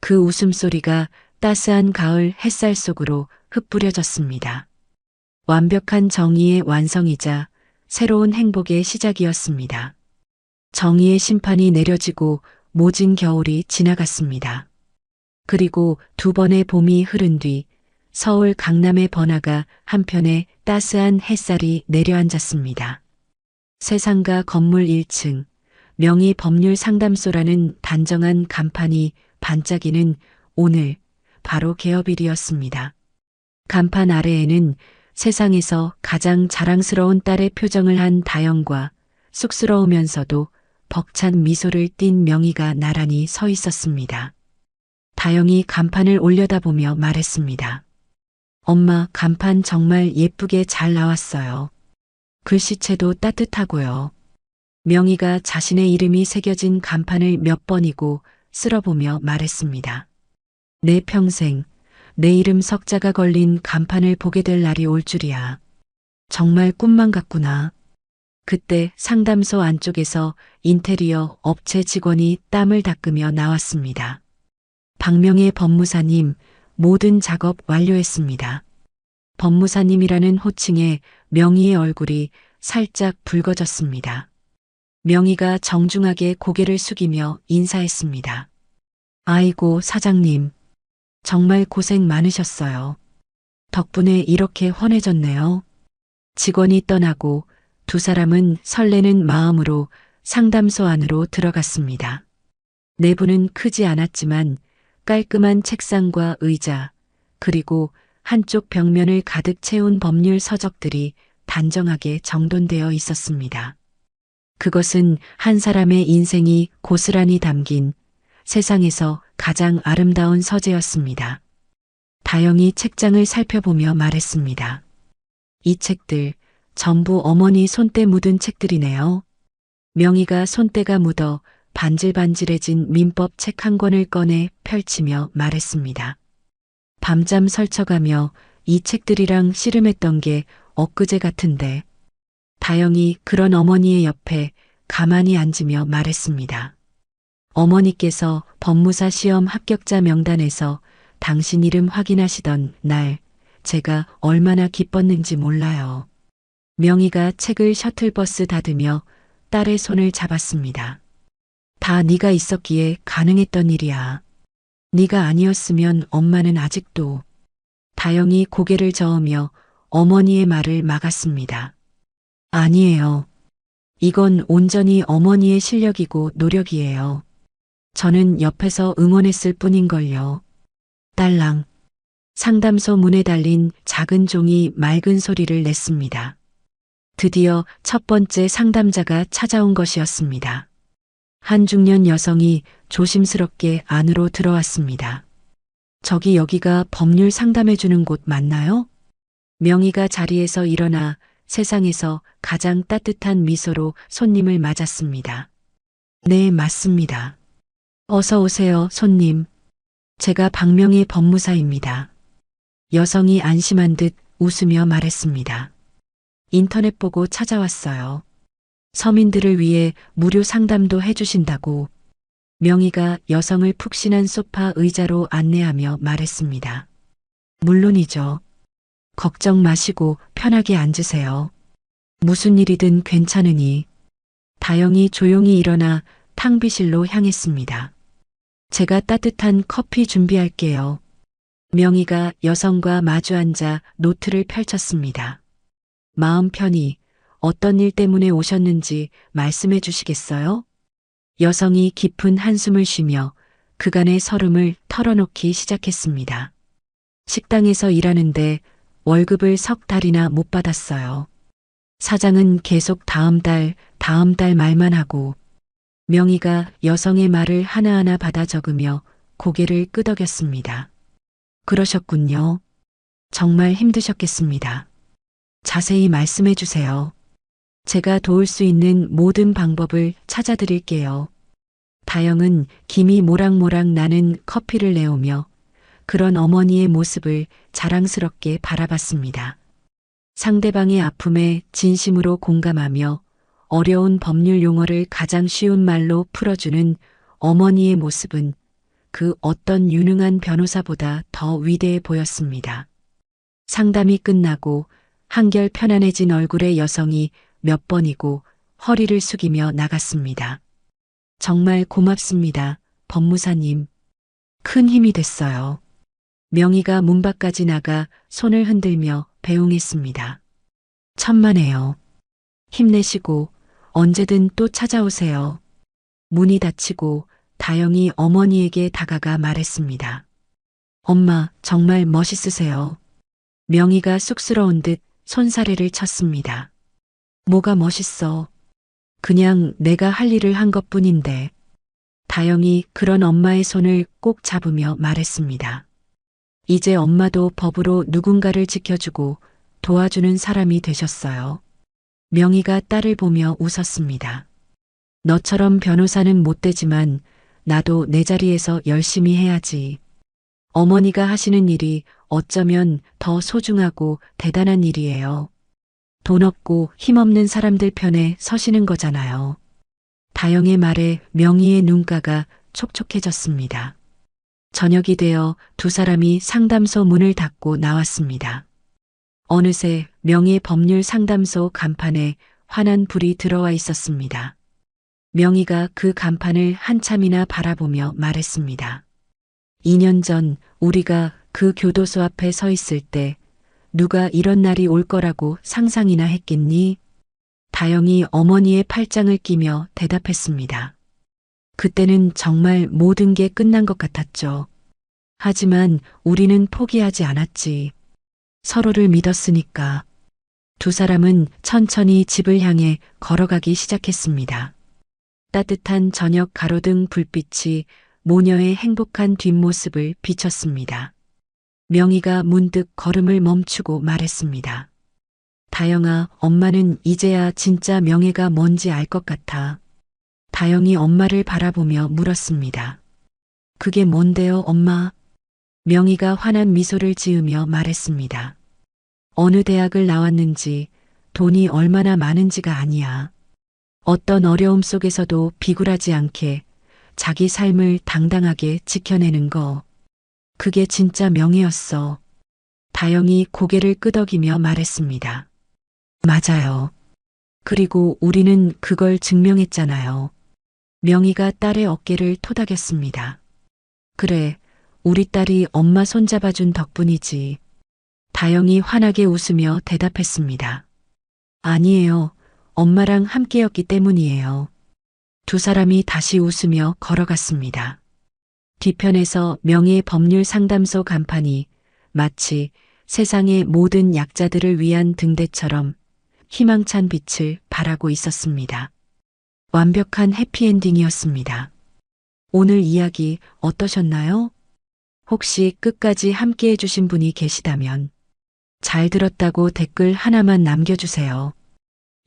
그 웃음소리가 따스한 가을 햇살 속으로 흩뿌려졌습니다. 완벽한 정의의 완성이자 새로운 행복의 시작이었습니다. 정의의 심판이 내려지고 모진 겨울이 지나갔습니다. 그리고 두 번의 봄이 흐른 뒤 서울 강남의 번화가 한편에 따스한 햇살이 내려앉았습니다. 세상가 건물 1층 명희 법률 상담소라는 단정한 간판이 반짝이는 오늘 바로 개업일이었습니다. 간판 아래에는 세상에서 가장 자랑스러운 딸의 표정을 한 다영과 쑥스러우면서도 벅찬 미소를 띤 명희가 나란히 서 있었습니다. 다영이 간판을 올려다보며 말했습니다. 엄마, 간판 정말 예쁘게 잘 나왔어요. 글씨체도 따뜻하고요. 명희가 자신의 이름이 새겨진 간판을 몇 번이고 쓸어보며 말했습니다. 내 평생 내 이름 석자가 걸린 간판을 보게 될 날이 올 줄이야. 정말 꿈만 같구나. 그때 상담소 안쪽에서 인테리어 업체 직원이 땀을 닦으며 나왔습니다. 박명의 법무사님, 모든 작업 완료했습니다. 법무사님이라는 호칭에 명희의 얼굴이 살짝 붉어졌습니다. 명희가 정중하게 고개를 숙이며 인사했습니다. 아이고, 사장님. 정말 고생 많으셨어요. 덕분에 이렇게 환해졌네요. 직원이 떠나고 두 사람은 설레는 마음으로 상담소 안으로 들어갔습니다. 내부는 크지 않았지만 깔끔한 책상과 의자, 그리고 한쪽 벽면을 가득 채운 법률 서적들이 단정하게 정돈되어 있었습니다. 그것은 한 사람의 인생이 고스란히 담긴 세상에서 가장 아름다운 서재였습니다. 다영이 책장을 살펴보며 말했습니다. 이 책들 전부 어머니 손때 묻은 책들이네요. 명희가 손때가 묻어 반질반질해진 민법 책 한 권을 꺼내 펼치며 말했습니다. 밤잠 설쳐가며 이 책들이랑 씨름했던 게 엊그제 같은데. 다영이 그런 어머니의 옆에 가만히 앉으며 말했습니다. 어머니께서 법무사 시험 합격자 명단에서 당신 이름 확인하시던 날 제가 얼마나 기뻤는지 몰라요. 명희가 책을 셔틀버스 닫으며 딸의 손을 잡았습니다. 다 네가 있었기에 가능했던 일이야. 네가 아니었으면 엄마는 아직도. 다영이 고개를 저으며 어머니의 말을 막았습니다. 아니에요. 이건 온전히 어머니의 실력이고 노력이에요. 저는 옆에서 응원했을 뿐인걸요. 딸랑. 상담소 문에 달린 작은 종이 맑은 소리를 냈습니다. 드디어 첫 번째 상담자가 찾아온 것이었습니다. 한 중년 여성이 조심스럽게 안으로 들어왔습니다. 저기 여기가 법률 상담해주는 곳 맞나요? 명희가 자리에서 일어나 세상에서 가장 따뜻한 미소로 손님을 맞았습니다. 네, 맞습니다. 어서 오세요, 손님. 제가 박명희 법무사입니다. 여성이 안심한 듯 웃으며 말했습니다. 인터넷 보고 찾아왔어요. 서민들을 위해 무료 상담도 해주신다고. 명희가 여성을 푹신한 소파 의자로 안내하며 말했습니다. 물론이죠. 걱정 마시고 편하게 앉으세요. 무슨 일이든 괜찮으니. 다영이 조용히 일어나 탕비실로 향했습니다. 제가 따뜻한 커피 준비할게요. 명희가 여성과 마주 앉아 노트를 펼쳤습니다. 마음 편히 어떤 일 때문에 오셨는지 말씀해 주시겠어요? 여성이 깊은 한숨을 쉬며 그간의 서름을 털어놓기 시작했습니다. 식당에서 일하는데 월급을 석 달이나 못 받았어요. 사장은 계속 다음 달 말만 하고. 명희가 여성의 말을 하나하나 받아 적으며 고개를 끄덕였습니다. 그러셨군요. 정말 힘드셨겠습니다. 자세히 말씀해 주세요. 제가 도울 수 있는 모든 방법을 찾아드릴게요. 다영은 김이 모락모락 나는 커피를 내오며 그런 어머니의 모습을 자랑스럽게 바라봤습니다. 상대방의 아픔에 진심으로 공감하며 어려운 법률 용어를 가장 쉬운 말로 풀어주는 어머니의 모습은 그 어떤 유능한 변호사보다 더 위대해 보였습니다. 상담이 끝나고 한결 편안해진 얼굴의 여성이 몇 번이고 허리를 숙이며 나갔습니다. 정말 고맙습니다, 법무사님. 큰 힘이 됐어요. 명희가 문 밖까지 나가 손을 흔들며 배웅했습니다. 천만에요. 힘내시고 언제든 또 찾아오세요. 문이 닫히고 다영이 어머니에게 다가가 말했습니다. 엄마, 정말 멋있으세요. 명희가 쑥스러운 듯 손사래를 쳤습니다. 뭐가 멋있어. 그냥 내가 할 일을 한 것뿐인데. 다영이 그런 엄마의 손을 꼭 잡으며 말했습니다. 이제 엄마도 법으로 누군가를 지켜주고 도와주는 사람이 되셨어요. 명희가 딸을 보며 웃었습니다. 너처럼 변호사는 못 되지만 나도 내 자리에서 열심히 해야지. 어머니가 하시는 일이 어쩌면 더 소중하고 대단한 일이에요. 돈 없고 힘없는 사람들 편에 서시는 거잖아요. 다영의 말에 명희의 눈가가 촉촉해졌습니다. 저녁이 되어 두 사람이 상담소 문을 닫고 나왔습니다. 어느새 명희의 법률 상담소 간판에 환한 불이 들어와 있었습니다. 명희가 그 간판을 한참이나 바라보며 말했습니다. 2년 전 우리가 그 교도소 앞에 서 있을 때 누가 이런 날이 올 거라고 상상이나 했겠니? 다영이 어머니의 팔짱을 끼며 대답했습니다. 그때는 정말 모든 게 끝난 것 같았죠. 하지만 우리는 포기하지 않았지. 서로를 믿었으니까. 두 사람은 천천히 집을 향해 걸어가기 시작했습니다. 따뜻한 저녁 가로등 불빛이 모녀의 행복한 뒷모습을 비췄습니다. 명희가 문득 걸음을 멈추고 말했습니다. 다영아, 엄마는 이제야 진짜 명예가 뭔지 알 것 같아. 다영이 엄마를 바라보며 물었습니다. 그게 뭔데요, 엄마? 명희가 환한 미소를 지으며 말했습니다. 어느 대학을 나왔는지, 돈이 얼마나 많은지가 아니야. 어떤 어려움 속에서도 비굴하지 않게 자기 삶을 당당하게 지켜내는 거. 그게 진짜 명예였어. 다영이 고개를 끄덕이며 말했습니다. 맞아요. 그리고 우리는 그걸 증명했잖아요. 명희가 딸의 어깨를 토닥였습니다. 그래, 우리 딸이 엄마 손잡아준 덕분이지. 다영이 환하게 웃으며 대답했습니다. 아니에요. 엄마랑 함께였기 때문이에요. 두 사람이 다시 웃으며 걸어갔습니다. 뒤편에서 명예 법률 상담소 간판이 마치 세상의 모든 약자들을 위한 등대처럼 희망찬 빛을 발하고 있었습니다. 완벽한 해피엔딩이었습니다. 오늘 이야기 어떠셨나요? 혹시 끝까지 함께 해주신 분이 계시다면 잘 들었다고 댓글 하나만 남겨주세요.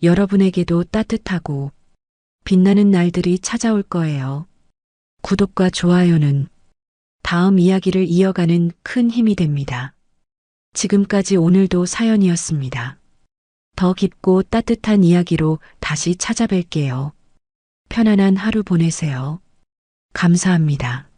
여러분에게도 따뜻하고 빛나는 날들이 찾아올 거예요. 구독과 좋아요는 다음 이야기를 이어가는 큰 힘이 됩니다. 지금까지 오늘도 사연이었습니다. 더 깊고 따뜻한 이야기로 다시 찾아뵐게요. 편안한 하루 보내세요. 감사합니다.